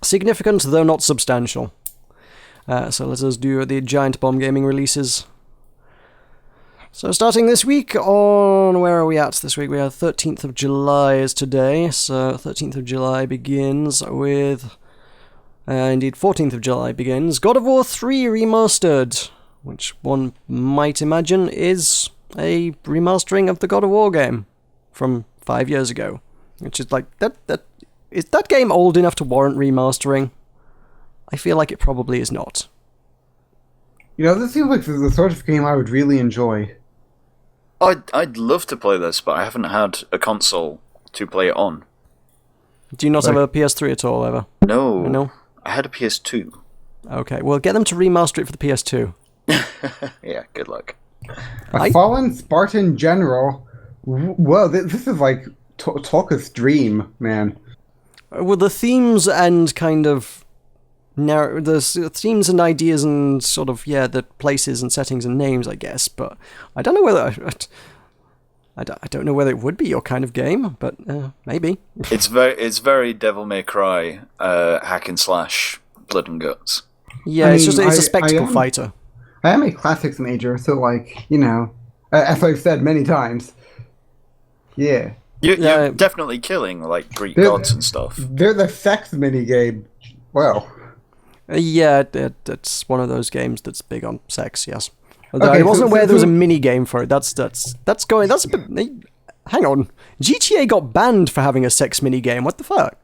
Significant, though not substantial. So let us do the Giant Bomb gaming releases. So starting this week on... Where are we at this week? We are 13th of July is today. So 13th of July begins with... indeed, 14th of July begins. God of War 3 Remastered. Which one might imagine is a remastering of the God of War game from 5 years ago. Which is like... Is that game old enough to warrant remastering? I feel like it probably is not. You know, this seems like the sort of game I would really enjoy. I'd love to play this, but I haven't had a console to play it on. Do you not have a PS3 at all, ever? No. No? I had a PS2. Okay, well, get them to remaster it for the PS2. Yeah, good luck. A fallen Spartan general. Whoa, this is like Tulkas' dream, man. Well, the themes and kind of... the themes and ideas and sort of, the places and settings and names, I guess, but I don't know whether... I don't know whether it would be your kind of game, but maybe. It's very Devil May Cry, hack and slash, blood and guts. Yeah, it's a spectacle fighter. I am a classics major, so like, you know, as I've said many times, yeah. You're definitely killing, like, Greek gods and stuff. They're the sex minigame. Well... Yeah, it's one of those games that's big on sex, yes. Although Okay, I wasn't aware there was a mini game for it. That's a bit... Hang on. GTA got banned for having a sex mini game. What the fuck?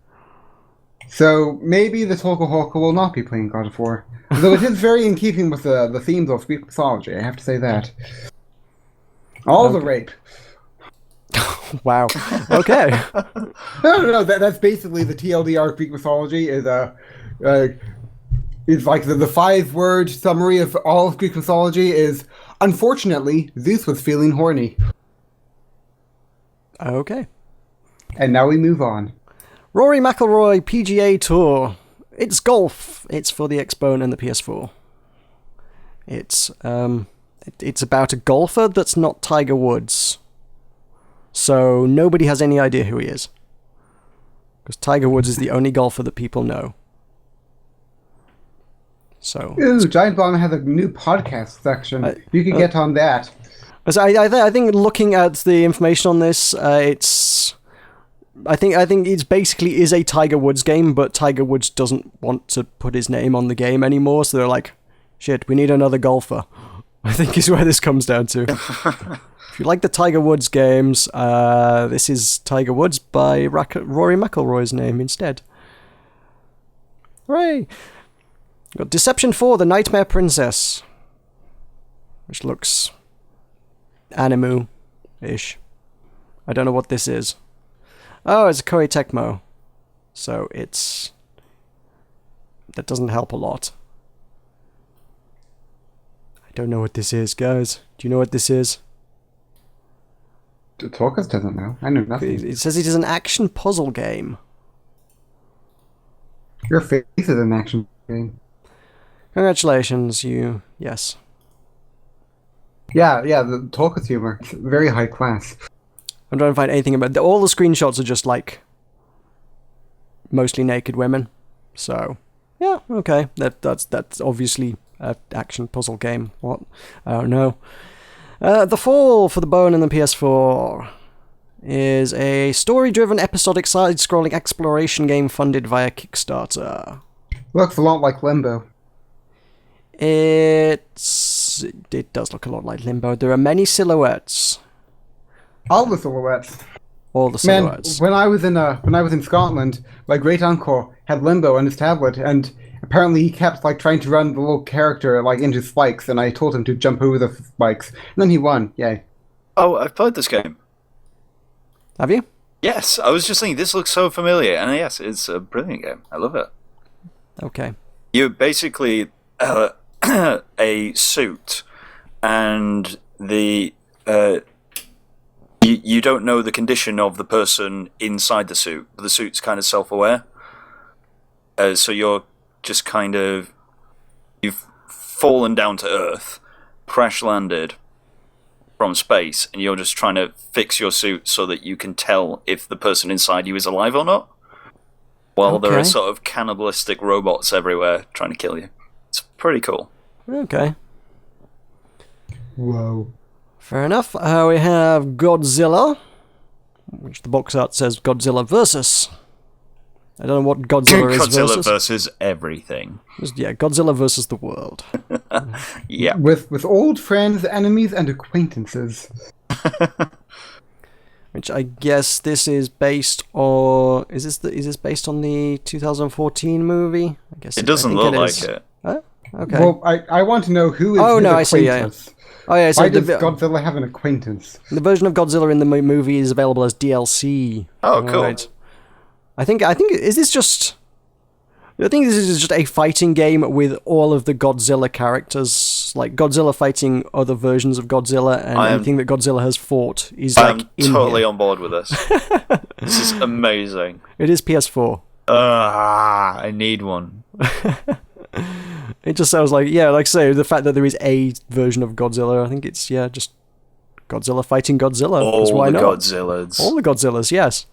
So maybe the Tulka Hulka will not be playing God of War. Though it is very in keeping with the themes of Greek mythology, I have to say that. All the rape. Wow. Okay. No, that's basically the TLDR Greek mythology is it's like the 5-word summary of all of Greek mythology is, unfortunately, Zeus was feeling horny. Okay. And now we move on. Rory McIlroy PGA Tour. It's golf. It's for the Xbone and the PS4. It's about a golfer that's not Tiger Woods. So nobody has any idea who he is. Because Tiger Woods is the only golfer that people know. So, ooh, Giant Bomb has a new podcast section. You can get on that. So I think looking at the information on this, I think it's basically is a Tiger Woods game, but Tiger Woods doesn't want to put his name on the game anymore, so they're like, shit, we need another golfer. I think is where this comes down to. If you like the Tiger Woods games, this is Tiger Woods by Rory McIlroy's name instead. Hooray! Got Deception 4, The Nightmare Princess, which looks anime-ish. I don't know what this is. Oh, it's a Koei Tecmo. So that doesn't help a lot. I don't know what this is, guys. Do you know what this is? Tulkas doesn't know. I know nothing. It says it is an action puzzle game. Your face is an action game. Congratulations, yes. Yeah, the Tulkas humor. It's very high class. I'm trying to find anything about... All the screenshots are just, like, mostly naked women. So, yeah, okay. That's obviously an action puzzle game. What? I don't know. The Fall for the Bone and the PS4 is a story-driven, episodic, side-scrolling exploration game funded via Kickstarter. Looks a lot like Limbo. It does look a lot like Limbo. There are many silhouettes. All the silhouettes. All the Man, silhouettes. when I was in Scotland, my great uncle had Limbo on his tablet, and apparently he kept like trying to run the little character like into spikes, and I told him to jump over the spikes, and then he won. Yay! Oh, I've played this game. Have you? Yes, I was just thinking, this looks so familiar, and yes, it's a brilliant game. I love it. Okay. You're basically a suit, and you don't know the condition of the person inside the suit, but the suit's kind of self-aware. So you're just kind of... You've fallen down to Earth, crash-landed from space, and you're just trying to fix your suit so that you can tell if the person inside you is alive or not. While there are sort of cannibalistic robots everywhere trying to kill you. It's pretty cool. Okay. Whoa. Fair enough. We have Godzilla, which the box art says Godzilla versus. I don't know what Godzilla is Godzilla versus everything. Yeah, Godzilla versus the world. Yeah. With old friends, enemies, and acquaintances. Which I guess this is based on... Is this based on the 2014 movie? I guess it doesn't look like it. Oh, okay. Well, I want to know who is his I acquaintance. see, yeah. Oh, yeah, so Why does Godzilla have an acquaintance? the version of Godzilla in the movie is available as DLC. Oh, cool. Right. I think is this just... I think this is just a fighting game with all of the Godzilla characters, like Godzilla fighting other versions of Godzilla, and anything that Godzilla has fought is like in totally here. on board with this. This is amazing. It is PS4. I need one. It just sounds like, yeah, like I say, the fact that there is a version of Godzilla, I think it's, yeah, just Godzilla fighting Godzilla. All why the not? Godzillas. All the Godzillas, yes.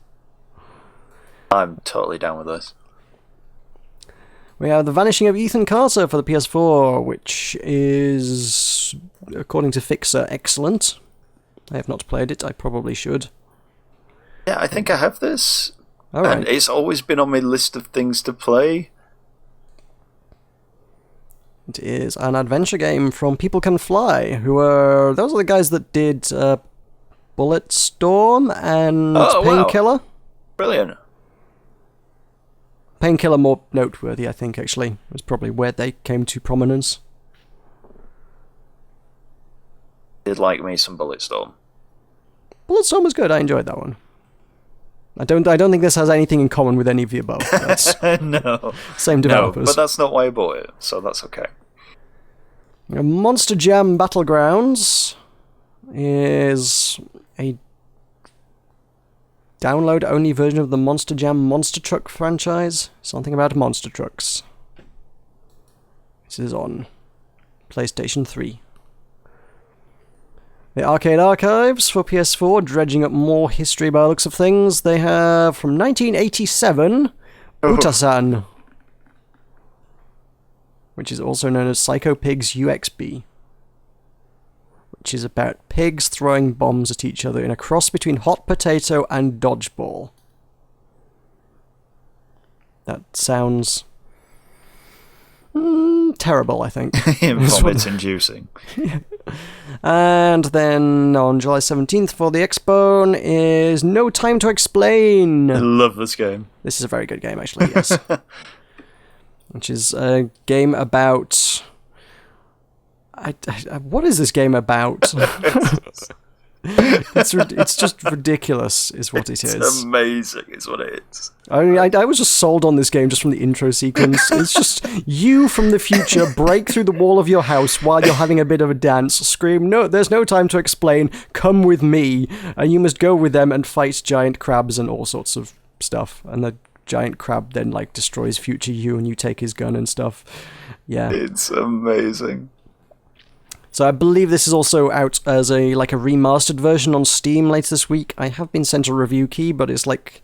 I'm totally down with this. We have The Vanishing of Ethan Carter for the PS4, which is, according to Fixer, excellent. I have not played it. I probably should. Yeah, I think I have this. All right. And it's always been on my list of things to play. It is an adventure game from People Can Fly, those are the guys that did Bulletstorm and Painkiller. Wow. Brilliant. Painkiller more noteworthy, I think, actually. It was probably where they came to prominence. Did like me some Bulletstorm. Bulletstorm was good. I enjoyed that one. I don't think this has anything in common with any of the above. That's No. same developers. No, but that's not why I bought it, so that's okay. Monster Jam Battlegrounds is a download-only version of the Monster Jam Monster Truck franchise. Something about monster trucks. This is on PlayStation 3. The Arcade Archives for PS4, dredging up more history by the looks of things. They have, from 1987, Utasan, which is also known as Psycho Pigs UXB, which is about pigs throwing bombs at each other in a cross between Hot Potato and Dodgeball. That sounds terrible, I think. Vomit-inducing. And then on July 17th for the Expo is No Time to Explain. I love this game. This is a very good game, actually, yes. Which is a game about... what is this game about? It's just ridiculous, is what it is. It's amazing, is what it is. I mean, I was just sold on this game just from the intro sequence. It's just you from the future break through the wall of your house while you're having a bit of a dance, scream, "No, there's no time to explain, come with me," and you must go with them and fight giant crabs and all sorts of stuff. And the giant crab then, like, destroys future you and you take his gun and stuff. Yeah. It's amazing. So I believe this is also out as a remastered version on Steam later this week. I have been sent a review key, but it's like...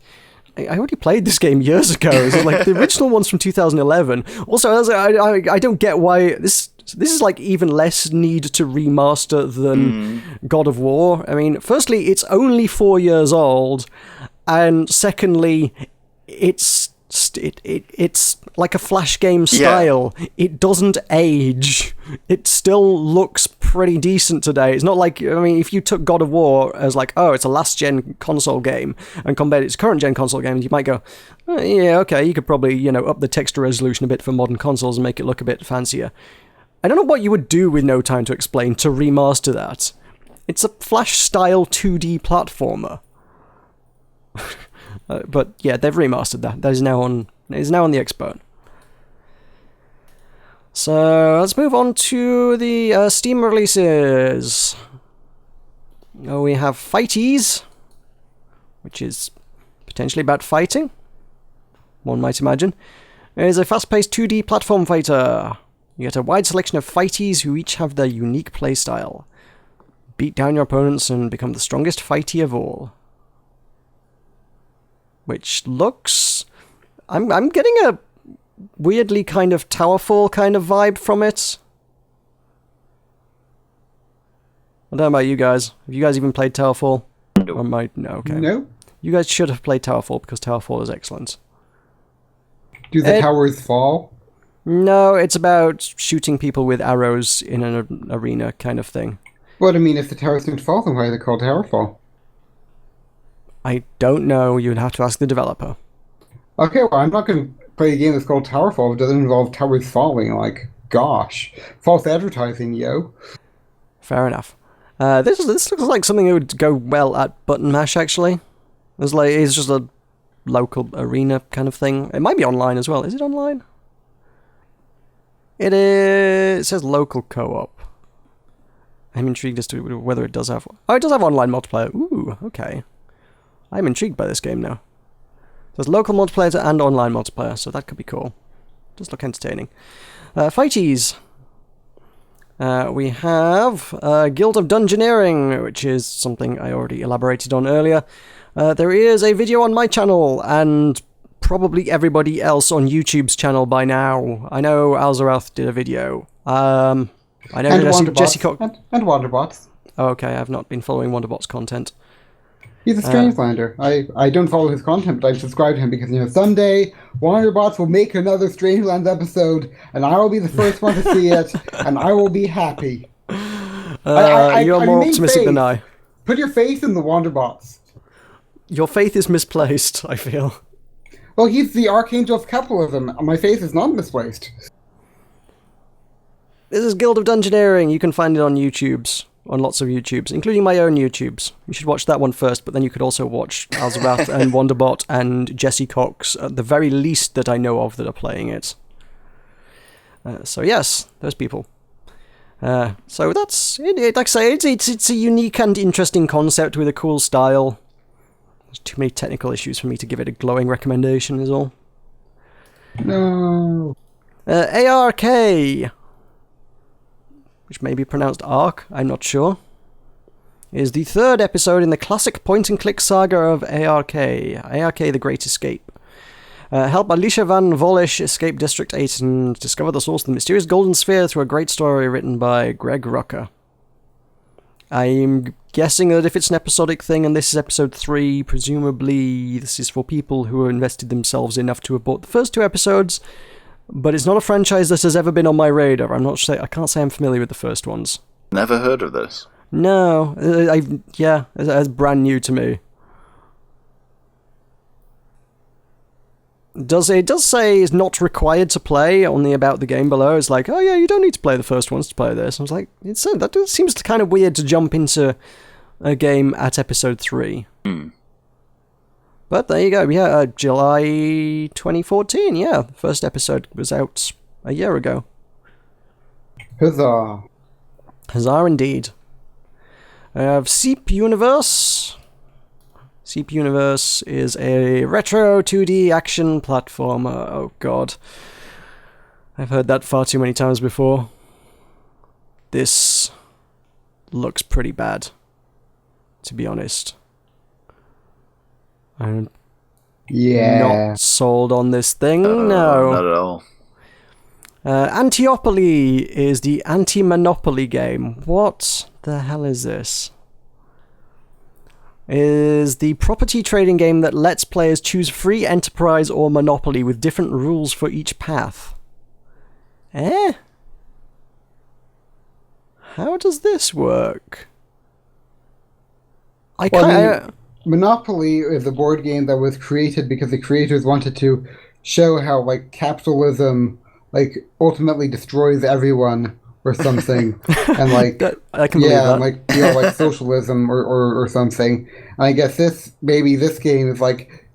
I already played this game years ago. It's like the original one's from 2011. Also, I don't get why this is like even less need to remaster than God of War. I mean, firstly, it's only 4 years old, and secondly, it's it's like a Flash game style. Yeah. It doesn't age. It still looks pretty decent today. It's not like, I mean, if you took God of War as like, oh, it's a last-gen console game, and compared it to current-gen console games, you might go, oh, yeah, okay, you could probably, up the texture resolution a bit for modern consoles and make it look a bit fancier. I don't know what you would do with No Time to Explain to remaster that. It's a Flash-style 2D platformer. But yeah, they've remastered that. That is now on the Expert. So let's move on to the Steam releases. We have Fighties, which is potentially about fighting, one might imagine. It is a fast-paced 2D platform fighter. You get a wide selection of fighties who each have their unique playstyle. Beat down your opponents and become the strongest fighty of all. Which looks... I'm getting a weirdly kind of Towerfall kind of vibe from it. I don't know about you guys. Have you guys even played Towerfall? No. No, okay. No. You guys should have played Towerfall because Towerfall is excellent. Do the towers fall? No, it's about shooting people with arrows in an arena kind of thing. Well, I mean, if the towers don't fall, then why are they called Towerfall? I don't know. You'd have to ask the developer. Okay, well, I'm not going to play a game that's called Towerfall. It doesn't involve towers falling. Like, gosh. False advertising, yo. Fair enough. This looks like something that would go well at Button Mash, actually. It's just a local arena kind of thing. It might be online as well. Is it online? It is. It says local co-op. I'm intrigued as to whether it does have... Oh, it does have online multiplayer. Ooh, okay. I'm intrigued by this game now. There's local multiplayer and online multiplayer, so that could be cool. Does look entertaining. Fighties. We have Guild of Dungeoneering, which is something I already elaborated on earlier. There is a video on my channel, and probably everybody else on YouTube's channel by now. I know Alzarath did a video. I know Jesse Cox... And Wanderbots. Oh, okay, I've not been following Wanderbot's content. He's a Strangelander. I don't follow his content, but I subscribe to him because, someday Wanderbots will make another Strangelands episode, and I will be the first one to see it, and I will be happy. You're more optimistic than I. Put your faith in the Wanderbots. Your faith is misplaced, I feel. Well, he's the archangel of capitalism. My faith is not misplaced. This is Guild of Dungeoneering. You can find it on lots of YouTubes, including my own YouTubes. You should watch that one first, but then you could also watch Alzarath and Wanderbot and Jesse Cox, at the very least that I know of, that are playing it. So yes, those people. So that's it. Like I say, it's a unique and interesting concept with a cool style. There's too many technical issues for me to give it a glowing recommendation, is all. No. ARK, which may be pronounced Ark, I'm not sure, is the third episode in the classic point-and-click saga of ARK, The Great Escape. Help Alicia Van Volish escape District 8 and discover the source of the mysterious Golden Sphere through a great story written by Greg Rucka. I'm guessing that if it's an episodic thing and this is episode 3, presumably this is for people who have invested themselves enough to have bought the first 2 episodes, but it's not a franchise that has ever been on my radar. I can't say I'm familiar with the first ones. Never heard of this. No, it's brand new to me. It does say it's not required to play on the About the Game below. It's like, oh yeah, you don't need to play the first ones to play this. I was like, that seems kind of weird to jump into a game at episode 3. But there you go. Yeah, July 2014. Yeah, the first episode was out a year ago. Huzzah. Huzzah indeed. I have Seep Universe. Seep Universe is a retro 2D action platformer. Oh god. I've heard that far too many times before. This looks pretty bad, to be honest. I'm not sold on this thing, no. Not at all. Antiopoly is the anti-monopoly game. What the hell is this? is the property trading game that lets players choose free enterprise or monopoly with different rules for each path. Eh? How does this work? Monopoly is a board game that was created because the creators wanted to show how like capitalism like ultimately destroys everyone or something, and like I can believe that. and like like socialism or something. And I guess this game is like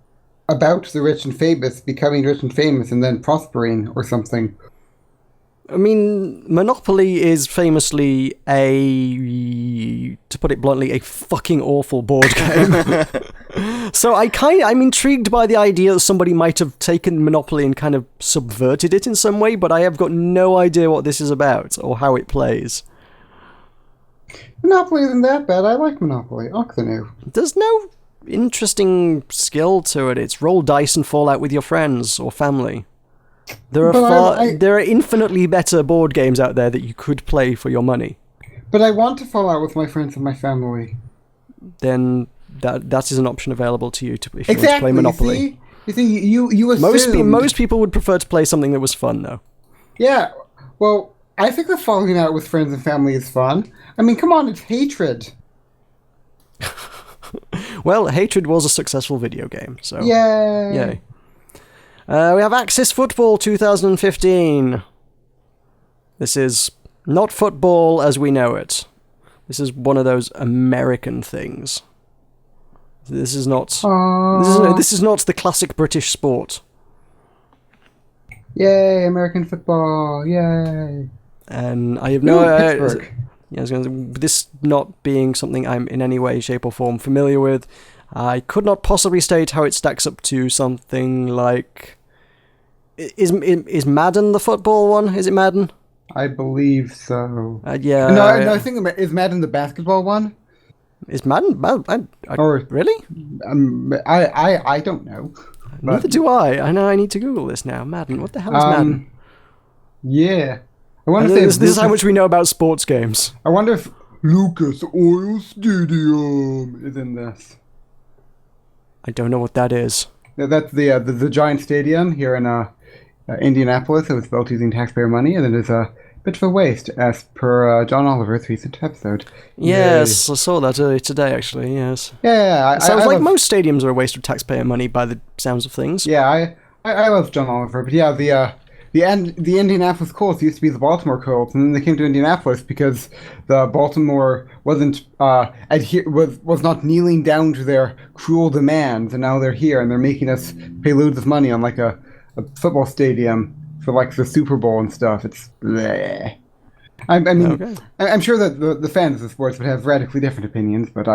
about the rich and famous becoming rich and famous and then prospering or something. I mean, Monopoly is famously to put it bluntly, a fucking awful board game. So I'm intrigued by the idea that somebody might have taken Monopoly and kind of subverted it in some way, but I have got no idea what this is about or how it plays. Monopoly isn't that bad. I like Monopoly. Octanu. There's no interesting skill to it. It's roll dice and fall out with your friends or family. There are infinitely better board games out there that you could play for your money. But I want to fall out with my friends and my family. Then that is an option available to you if you want to play Monopoly. You see, you assume... Most people would prefer to play something that was fun, though. Yeah, well, I think that falling out with friends and family is fun. I mean, come on, it's Hatred. Well, Hatred was a successful video game, so... Yay! We have Axis Football 2015. This is not football as we know it. This is one of those American things. This is not. This is not the classic British sport. Yay, American football! Yay! And I have no Pittsburgh. I was going to. This not being something I'm in any way, shape, or form familiar with, I could not possibly state how it stacks up to something like. Is Madden the football one? Is it Madden? I believe so. Yeah. No, I think is Madden the basketball one? Is Madden? Really? I don't know. Neither do I. I know I need to Google this now. Madden. What the hell is Madden? Yeah. I wonder if this is how much we know about sports games. I wonder if Lucas Oil Stadium is in this. I don't know what that is. That's the giant stadium here in Indianapolis. It was built using taxpayer money, and it is a bit of a waste, as per John Oliver's recent episode. Yes, I saw that earlier today, actually, yes. Yeah. Sounds like most stadiums are a waste of taxpayer money by the sounds of things. Yeah, I love John Oliver, but yeah, the Indianapolis Colts used to be the Baltimore Colts, and then they came to Indianapolis because the Baltimore wasn't was not kneeling down to their cruel demands, and now they're here and they're making us pay loads of money on like a football stadium for like the Super Bowl and stuff. It's bleh. I mean, okay. I'm sure that the fans of the sports would have radically different opinions, but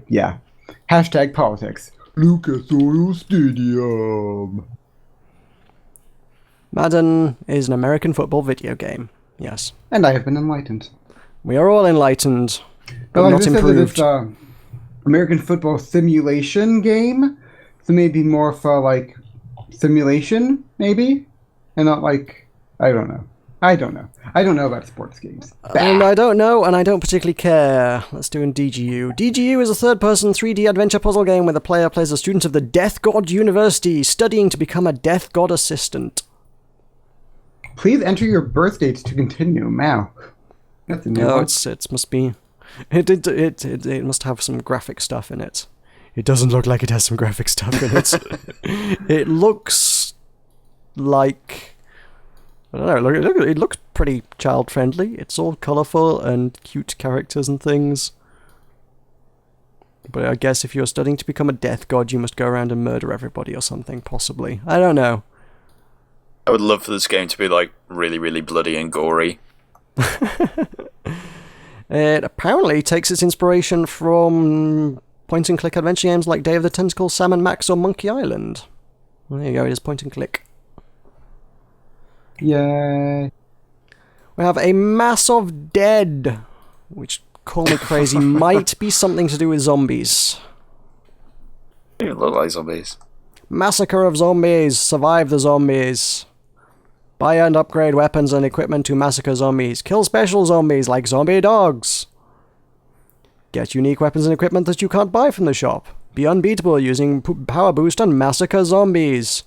yeah. Hashtag politics. Lucas Oil Stadium. Madden is an American football video game. Yes. And I have been enlightened. We are all enlightened, but not improved. It's American football simulation game, so maybe more for like simulation, maybe, and not like I don't know. I don't know about sports games. And I don't know, and I don't particularly care. Let's do in DGU. DGU is a third-person 3D adventure puzzle game where the player plays a student of the Death God University, studying to become a Death God assistant. Please enter your birth dates to continue. Wow. That's a new one. It must be. It must have some graphic stuff in it. It doesn't look like it has some graphic stuff in it. It looks like. I don't know. It looks pretty child friendly. It's all colourful and cute characters and things. But I guess if you're studying to become a death god, you must go around and murder everybody or something, possibly. I don't know. I would love for this game to be like really, really bloody and gory. It apparently takes its inspiration from point-and-click adventure games like Day of the Tentacle, Sam & Max, or Monkey Island. Well, there you go, it is point-and-click. Yay. We have a Mass of Dead, which, call me crazy, might be something to do with zombies. They look like zombies. Massacre of zombies, survive the zombies. Buy and upgrade weapons and equipment to massacre zombies. Kill special zombies like zombie dogs. Get unique weapons and equipment that you can't buy from the shop. Be unbeatable using power boost and massacre zombies.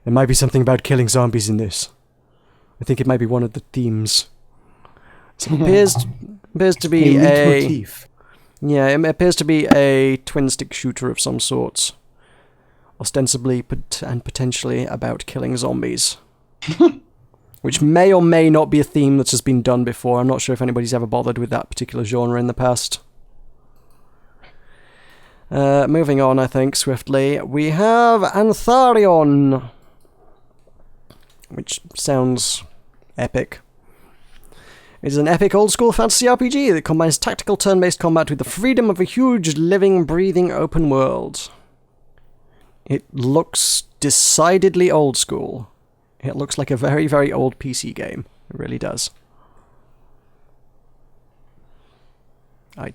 There might be something about killing zombies in this. I think it might be one of the themes. It appears to be Yeah, it appears to be a twin-stick shooter of some sorts. Ostensibly and potentially about killing zombies. Which may or may not be a theme that has been done before. I'm not sure if anybody's ever bothered with that particular genre in the past. Moving on, I think, swiftly. We have Antharion. Which sounds epic. It is an epic old-school fantasy RPG that combines tactical turn-based combat with the freedom of a huge, living, breathing open world. It looks decidedly old-school. It looks like a very, very old PC game. It really does. I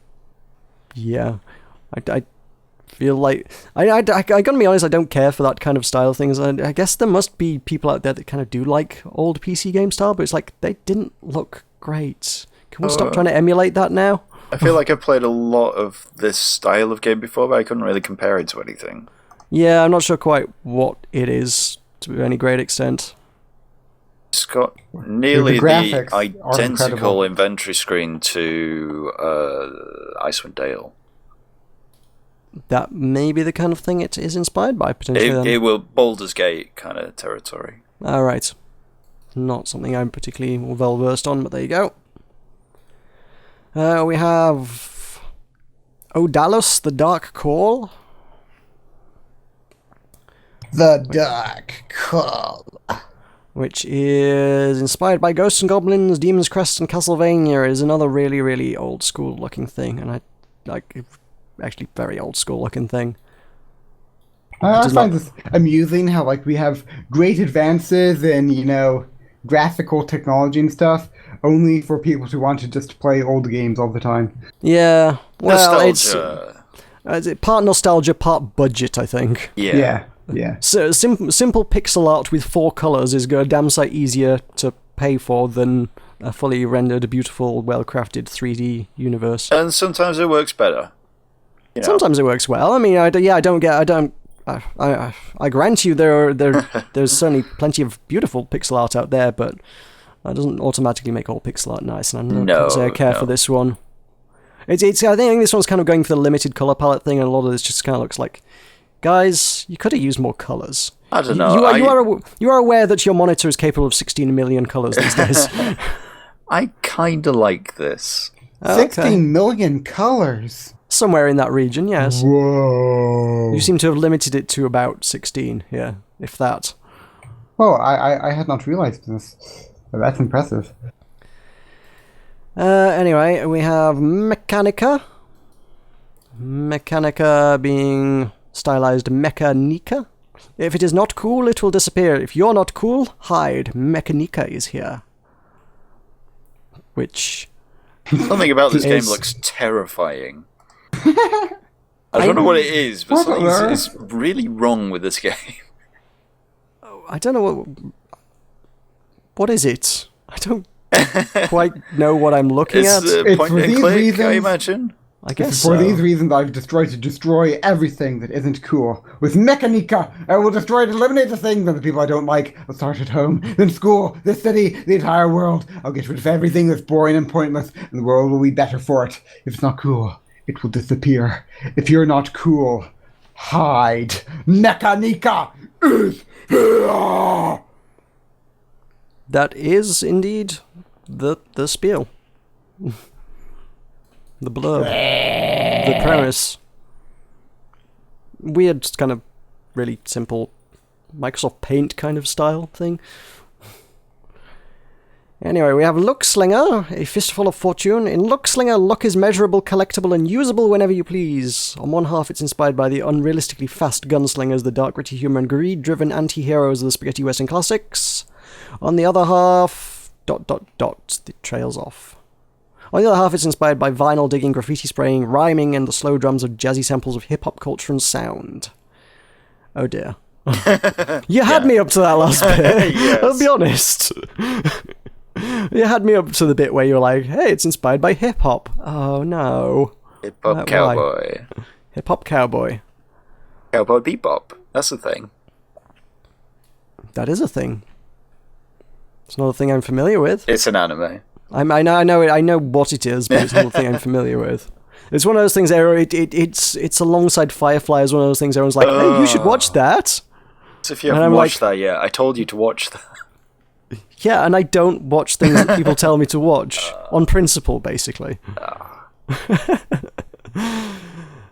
feel like... I gotta be honest, I don't care for that kind of style things. I guess there must be people out there that kind of do like old PC game style, but it's like, they didn't look great. Can we stop trying to emulate that now? I feel like I've played a lot of this style of game before, but I couldn't really compare it to anything. Yeah, I'm not sure quite what it is to any great extent. It's got nearly the are identical incredible. inventory screen to Icewind Dale. That may be the kind of thing it is inspired by, potentially. Then. It will Baldur's Gate kind of territory. Alright. Not something I'm particularly well versed on, but there you go. We have Odalus, the Dark Call. The Dark Call. Which is inspired by Ghosts and Goblins, Demon's Crest, and Castlevania. Is another really, really old school looking thing, and I like actually very old school looking thing. I find this amusing how like we have great advances in graphical technology and stuff, only for people who want to just play old games all the time. Yeah, well, Nostalgia. it's part nostalgia, part budget, I think. Yeah. So simple pixel art with 4 colours is a damn sight easier to pay for than a fully rendered, beautiful, well-crafted 3D universe. And sometimes it works better. You know? Sometimes it works well. I mean, I grant you there's certainly plenty of beautiful pixel art out there, but that doesn't automatically make all pixel art nice, and I can't say I care for this one. I think this one's kind of going for the limited colour palette thing, and a lot of this just kind of looks like, guys, you could have used more colours. I don't know. You are aware that your monitor is capable of 16 million colours these days. I kind of like this. 16 million colors. Somewhere in that region, yes. Whoa. You seem to have limited it to about 16, yeah, if that. Well, I had not realized this. That's impressive. Anyway, we have Mechanica. Mechanica being stylized Mechanica. If it is not cool, it will disappear. If you're not cool, hide. Mechanica is here. Which... Something about this game looks terrifying. I don't know what it is, but something is really wrong with this game. I don't know what is it? I don't quite know what I'm looking at. It's point for and these click, reasons- I imagine. I guess For so. these reasons, I've destroy everything that isn't cool. With Mechanica, I will destroy and eliminate the things and the people I don't like. I'll start at home, then school, the city, the entire world. I'll get rid of everything that's boring and pointless, and the world will be better for it. If it's not cool, it will disappear. If you're not cool, hide. Mechanica is here! That is indeed the spiel. The blurb. The premise. Weird, kind of really simple Microsoft Paint kind of style thing. Anyway, we have Lookslinger, a fistful of fortune. In Lookslinger, luck is measurable, collectible, and usable whenever you please. On one half, it's inspired by the unrealistically fast gunslingers, the dark, gritty humor, and greed-driven anti-heroes of the spaghetti western classics. On the other half... It trails off. On the other half, it's inspired by vinyl digging, graffiti spraying, rhyming, and the slow drums of jazzy samples of hip-hop culture and sound. Oh dear. You had me up to that last bit. Yes. I'll be honest. You had me up to the bit where you were like, hey, it's inspired by hip-hop. Oh no. Hip hop Why? cowboy. Hip hop cowboy. Cowboy bebop. That's the thing. That is a thing. It's not a thing I'm familiar with. It's an anime. I know what it is, but it's not a thing I'm familiar with. It's one of those things where it's alongside Firefly as one of those things everyone's like, hey, you should watch that. So if you haven't watched that yet, I told you to watch that. Yeah, and I don't watch things that people tell me to watch. On principle, basically.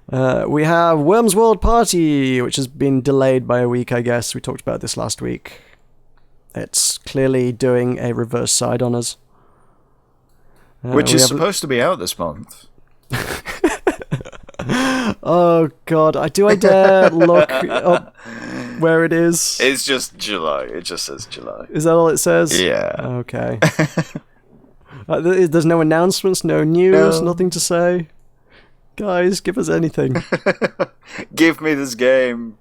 We have Worms World Party, which has been delayed by a week, I guess. We talked about this last week. It's clearly doing a reverse side on us. Which is supposed to be out this month. Oh god, do I dare look up where it is? It's just July. It just says July. Is that all it says? Yeah. Okay. There's no announcements, no news, nothing to say. Guys, give us anything. Give me this game.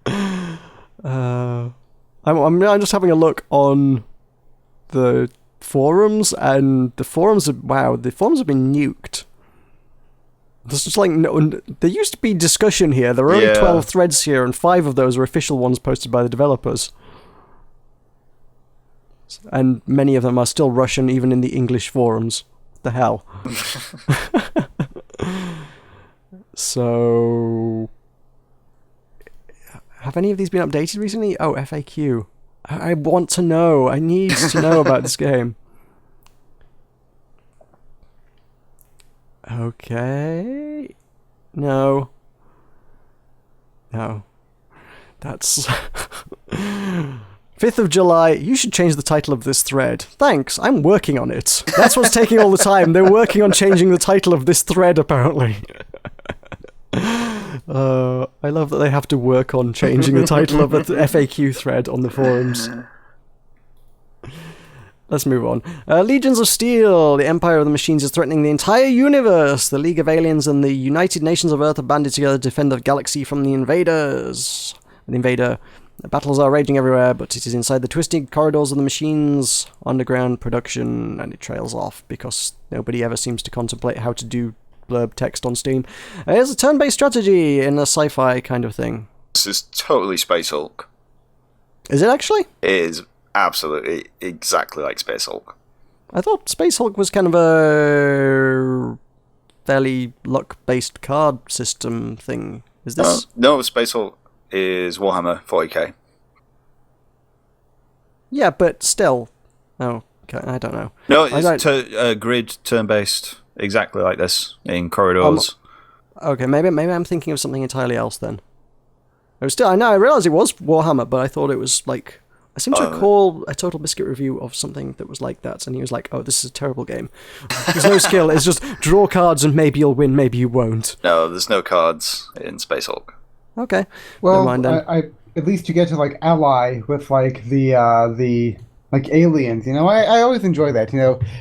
I'm just having a look on the forums, and the forums have been nuked. There's just like there used to be discussion here. There were only 12 threads here, and 5 of those were official ones posted by the developers. And many of them are still Russian, even in the English forums. What the hell? So, have any of these been updated recently? Oh, FAQ. I want to know. I need to know about this game. Okay. No. That's 5th of July. You should change the title of this thread. Thanks. I'm working on it. That's what's taking all the time. They're working on changing the title of this thread, apparently. I love that they have to work on changing the title of the FAQ thread on the forums. Let's move on. Legions of Steel. The Empire of the Machines is threatening the entire universe. The League of Aliens and the United Nations of Earth are banded together to defend the galaxy from the invaders. The battles are raging everywhere, but it is inside the twisting corridors of the machines' underground production, and it trails off because nobody ever seems to contemplate how to do blurb text on Steam. It's a turn-based strategy in a sci-fi kind of thing. This is totally Space Hulk. Is it actually? It is absolutely exactly like Space Hulk. I thought Space Hulk was kind of a fairly luck-based card system thing. Is this? No, Space Hulk is Warhammer 40k. Yeah, but still. Oh, okay, I don't know. No, it's grid turn-based, exactly like this, in corridors. Okay, maybe I'm thinking of something entirely else then. I realised it was Warhammer, but I thought it was like... I seem to recall a Total Biscuit review of something that was like that, and he was like, oh, this is a terrible game. There's no skill, it's just draw cards and maybe you'll win, maybe you won't. No, there's no cards in Space Hulk. Okay. Well, never mind then. I at least you get to like ally with like the like aliens. I always enjoy that.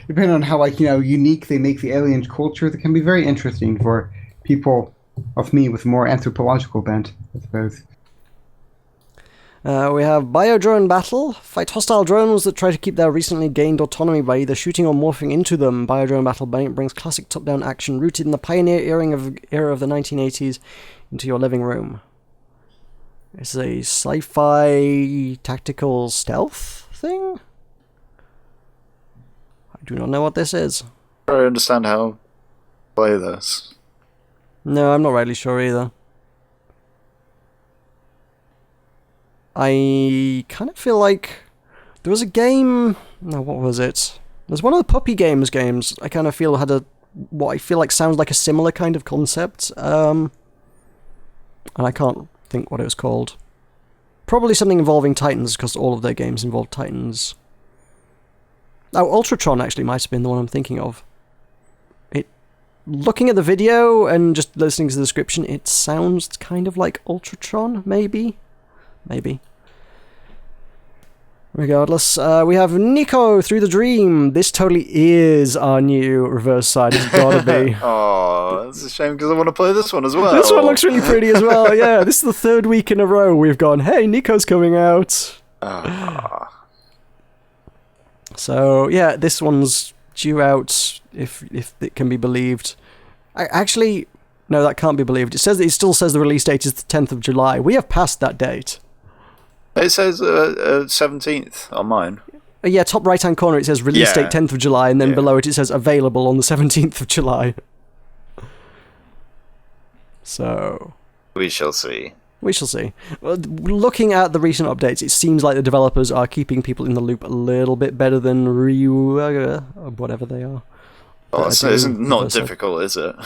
Depending on how unique they make the alien culture, that can be very interesting for people of me with more anthropological bent, I suppose. We have Biodrone Battle. Fight hostile drones that try to keep their recently gained autonomy by either shooting or morphing into them. Biodrone Battle brings classic top-down action rooted in the pioneer era of the 1980s into your living room. It's a sci-fi tactical stealth thing? I do not know what this is. I don't understand how to play this. No, I'm not really sure either. I kind of feel like there was a game... No, what was it? There's one of the Puppy games I kind of feel had what I feel like sounds like a similar kind of concept. And I can't think what it was called. Probably something involving Titans, because all of their games involve Titans. Oh, Ultratron actually might have been the one I'm thinking of. Looking at the video and just listening to the description, it sounds kind of like Ultratron, maybe? Maybe. Regardless, we have Nico Through the Dream. This totally is our new reverse side. It's gotta be. Oh, that's a shame because I want to play this one as well. This one looks really pretty as well, yeah. This is the 3rd week in a row we've gone, hey, Nico's coming out. So, yeah, this one's due out, if it can be believed, Actually, no, that can't be believed. It still says the release date is the 10th of July. We have passed that date. It says 17th on mine. Yeah, top right-hand corner it says release date 10th of July, and then below it says available on the 17th of July. So... we shall see. We shall see. Well, looking at the recent updates, it seems like the developers are keeping people in the loop a little bit better than whatever they are. Oh, it's not difficult, is it?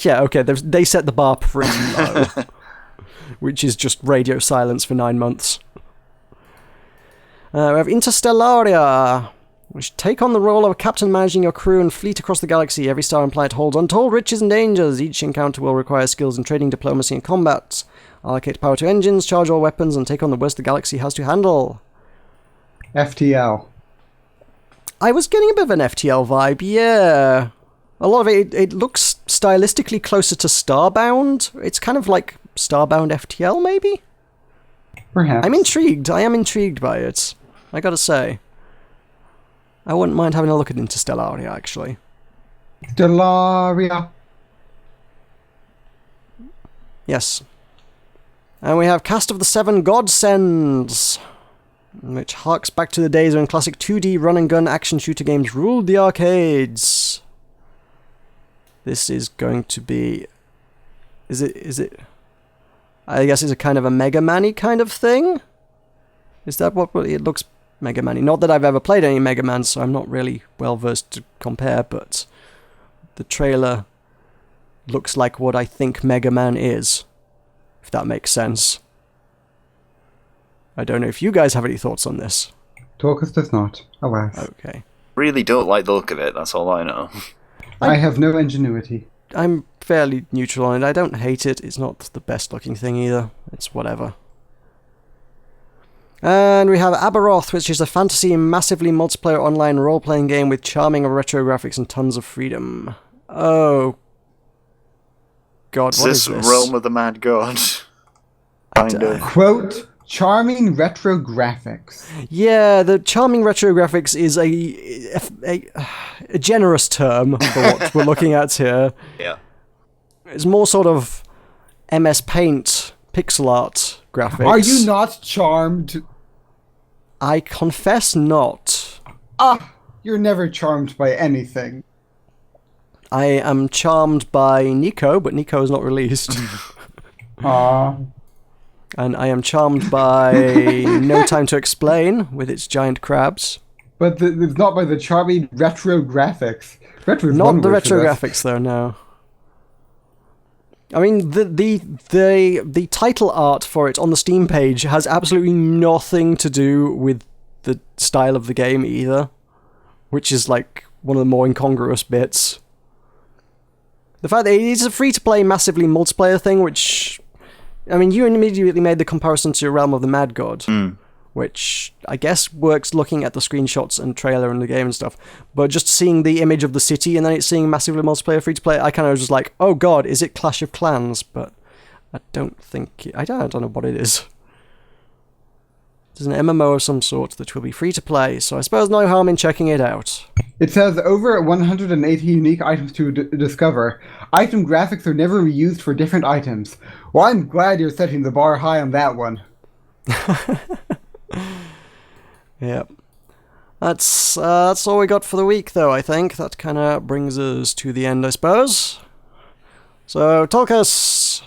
Yeah, okay, they set the bar pretty low. Which is just radio silence for 9 months. We have Interstellaria, which take on the role of a captain managing your crew and fleet across the galaxy. Every star and planet holds untold riches and dangers. Each encounter will require skills in trading, diplomacy, and combat. Allocate power to engines, charge all weapons, and take on the worst the galaxy has to handle. FTL. I was getting a bit of an FTL vibe, yeah. A lot of it looks stylistically closer to Starbound. It's kind of like Starbound FTL, maybe? Perhaps. I'm intrigued. I am intrigued by it. I gotta say. I wouldn't mind having a look at Interstellaria, actually. Stellaria. Yes. And we have Cast of the Seven Godsends, which harks back to the days when classic 2D run-and-gun action shooter games ruled the arcades. This is going to be... Is it... I guess it's a kind of a Mega Man-y kind of thing? Is that what it looks Mega Man-y? Not that I've ever played any Mega Man, so I'm not really well-versed to compare, but the trailer looks like what I think Mega Man is, if that makes sense. I don't know if you guys have any thoughts on this. Tulkas does not, alas. Okay. Really don't like the look of it, that's all I know. I have no ingenuity. I'm fairly neutral on it. I don't hate it. It's not the best looking thing either. It's whatever. And we have Aberoth, which is a fantasy massively multiplayer online role-playing game with charming retro graphics and tons of freedom. Oh. God, what is this? Realm of the Mad God? Kind of. Quote, charming retro graphics. Yeah, the charming retro graphics is a generous term for what we're looking at here. Yeah. It's more sort of MS Paint, pixel art graphics. Are you not charmed? I confess not. You're never charmed by anything. I am charmed by Nico, but Nico is not released. And I am charmed by No Time to Explain with its giant crabs. But it's not by the charming retro graphics. Retro is Not the retro graphics, though, no. I mean, the title art for it on the Steam page has absolutely nothing to do with the style of the game either, which is like one of the more incongruous bits. The fact that it is a free-to-play massively multiplayer thing, which... I mean, you immediately made the comparison to Realm of the Mad God, which I guess works looking at the screenshots and trailer and the game and stuff, but just seeing the image of the city and then it's seeing massively multiplayer free-to-play, I kind of was just like, oh god, is it Clash of Clans? But I don't think... I don't know what it is. It's an MMO of some sort that will be free-to-play, so I suppose no harm in checking it out. It says over 180 unique items to discover. Item graphics are never reused for different items. Well, I'm glad you're setting the bar high on that one. Yep. That's all we got for the week, though, I think. That kind of brings us to the end, I suppose. So, Tulkas,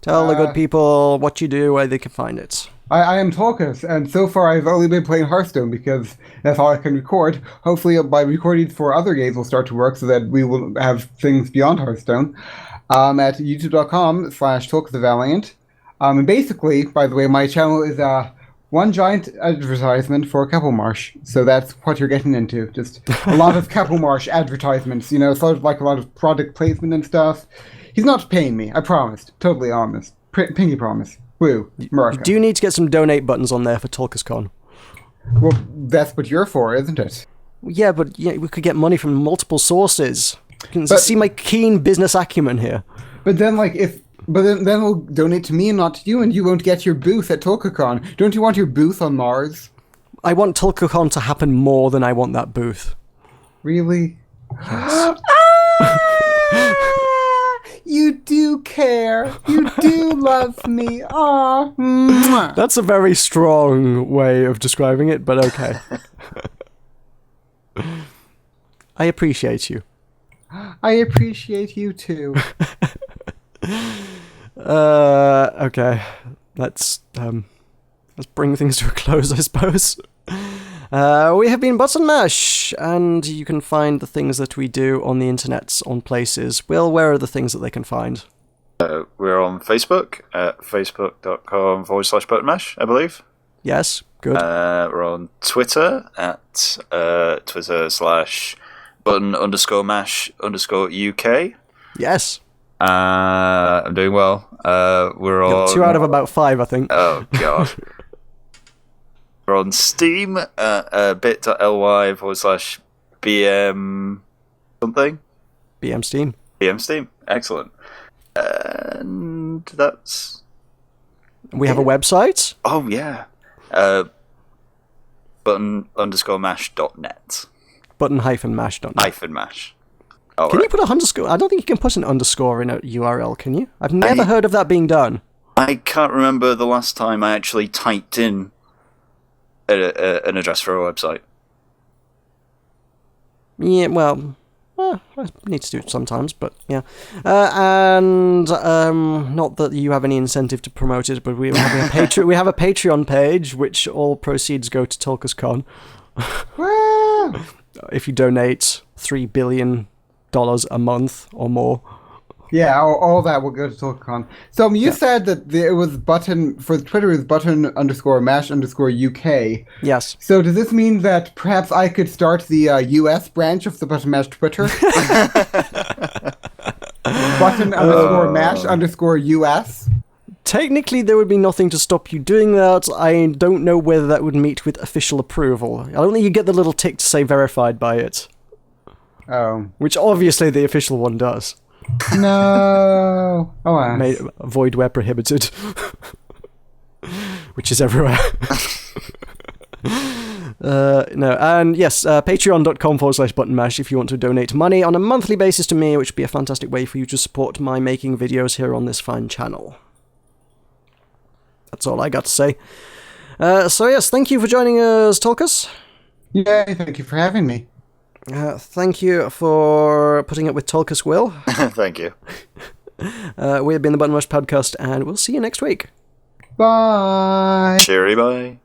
tell the good people what you do, where they can find it. I am Tulkas, and so far I've only been playing Hearthstone because that's all I can record. Hopefully by recording for other games will start to work so that we will have things beyond Hearthstone. At youtube.com/TulkasTheValiant. And basically, by the way, my channel is one giant advertisement for Keppelmarsh. So that's what you're getting into. Just a lot of Keppelmarsh advertisements, you know, sort of like a lot of product placement and stuff. He's not paying me, I promised. Totally honest. Pinky promise. Woo, Meroka. You do need to get some donate buttons on there for TulkasCon. Well, that's what you're for, isn't it? Yeah, but we could get money from multiple sources. You can see my keen business acumen here. But then, then we'll donate to me and not to you, and you won't get your booth at TulkaCon. Don't you want your booth on Mars? I want TulkaCon to happen more than I want that booth. Really? Yes. You do love me. Aw. Mwah. That's a very strong way of describing it, but okay. I appreciate you. I appreciate you too. Okay. Let's bring things to a close, I suppose. We have been Button Mash, and you can find the things that we do on the internet on places. Will, where are the things that they can find? We're on Facebook at facebook.com/buttonmash, I believe. Yes, good. We're on Twitter at Twitter/button_mash_UK. Yes. I'm doing well. We're on 2 out of about 5, I think. Oh god. We're on Steam at bit.ly/BM something. BM Steam. BM Steam. Excellent. And that's... We have a website. Oh, yeah. button_mash.net. Button-mash.net. -mash. Oh, Can right. you put a underscore? I don't think you can put an underscore in a URL, can you? I've never heard of that being done. I can't remember the last time I actually typed in an address for a website. Yeah, well, I need to do it sometimes, but yeah. And not that you have any incentive to promote it, but we have we have a Patreon page, which all proceeds go to Tulkas Con. Woo! If you donate $3 billion a month or more. Yeah, all that will go to Tulkas. So you said that it was button for Twitter is button_mash_UK. Yes. So does this mean that perhaps I could start the US branch of the Button Mash Twitter? button_mash_US. Technically, there would be nothing to stop you doing that. I don't know whether that would meet with official approval. I don't think you get the little tick to say verified by it. Oh. Which obviously the official one does. No. Oh, Avoid where prohibited. Which is everywhere. No, and yes, patreon.com/buttonmash if you want to donate money on a monthly basis to me, which would be a fantastic way for you to support my making videos here on this fine channel. That's all I got to say. So yes, thank you for joining us, Tulkas. Yay, thank you for having me. Thank you for putting up with Tulkas, Will. Thank you. We've been the Button Mash Podcast, and we'll see you next week. Bye. Cheery bye.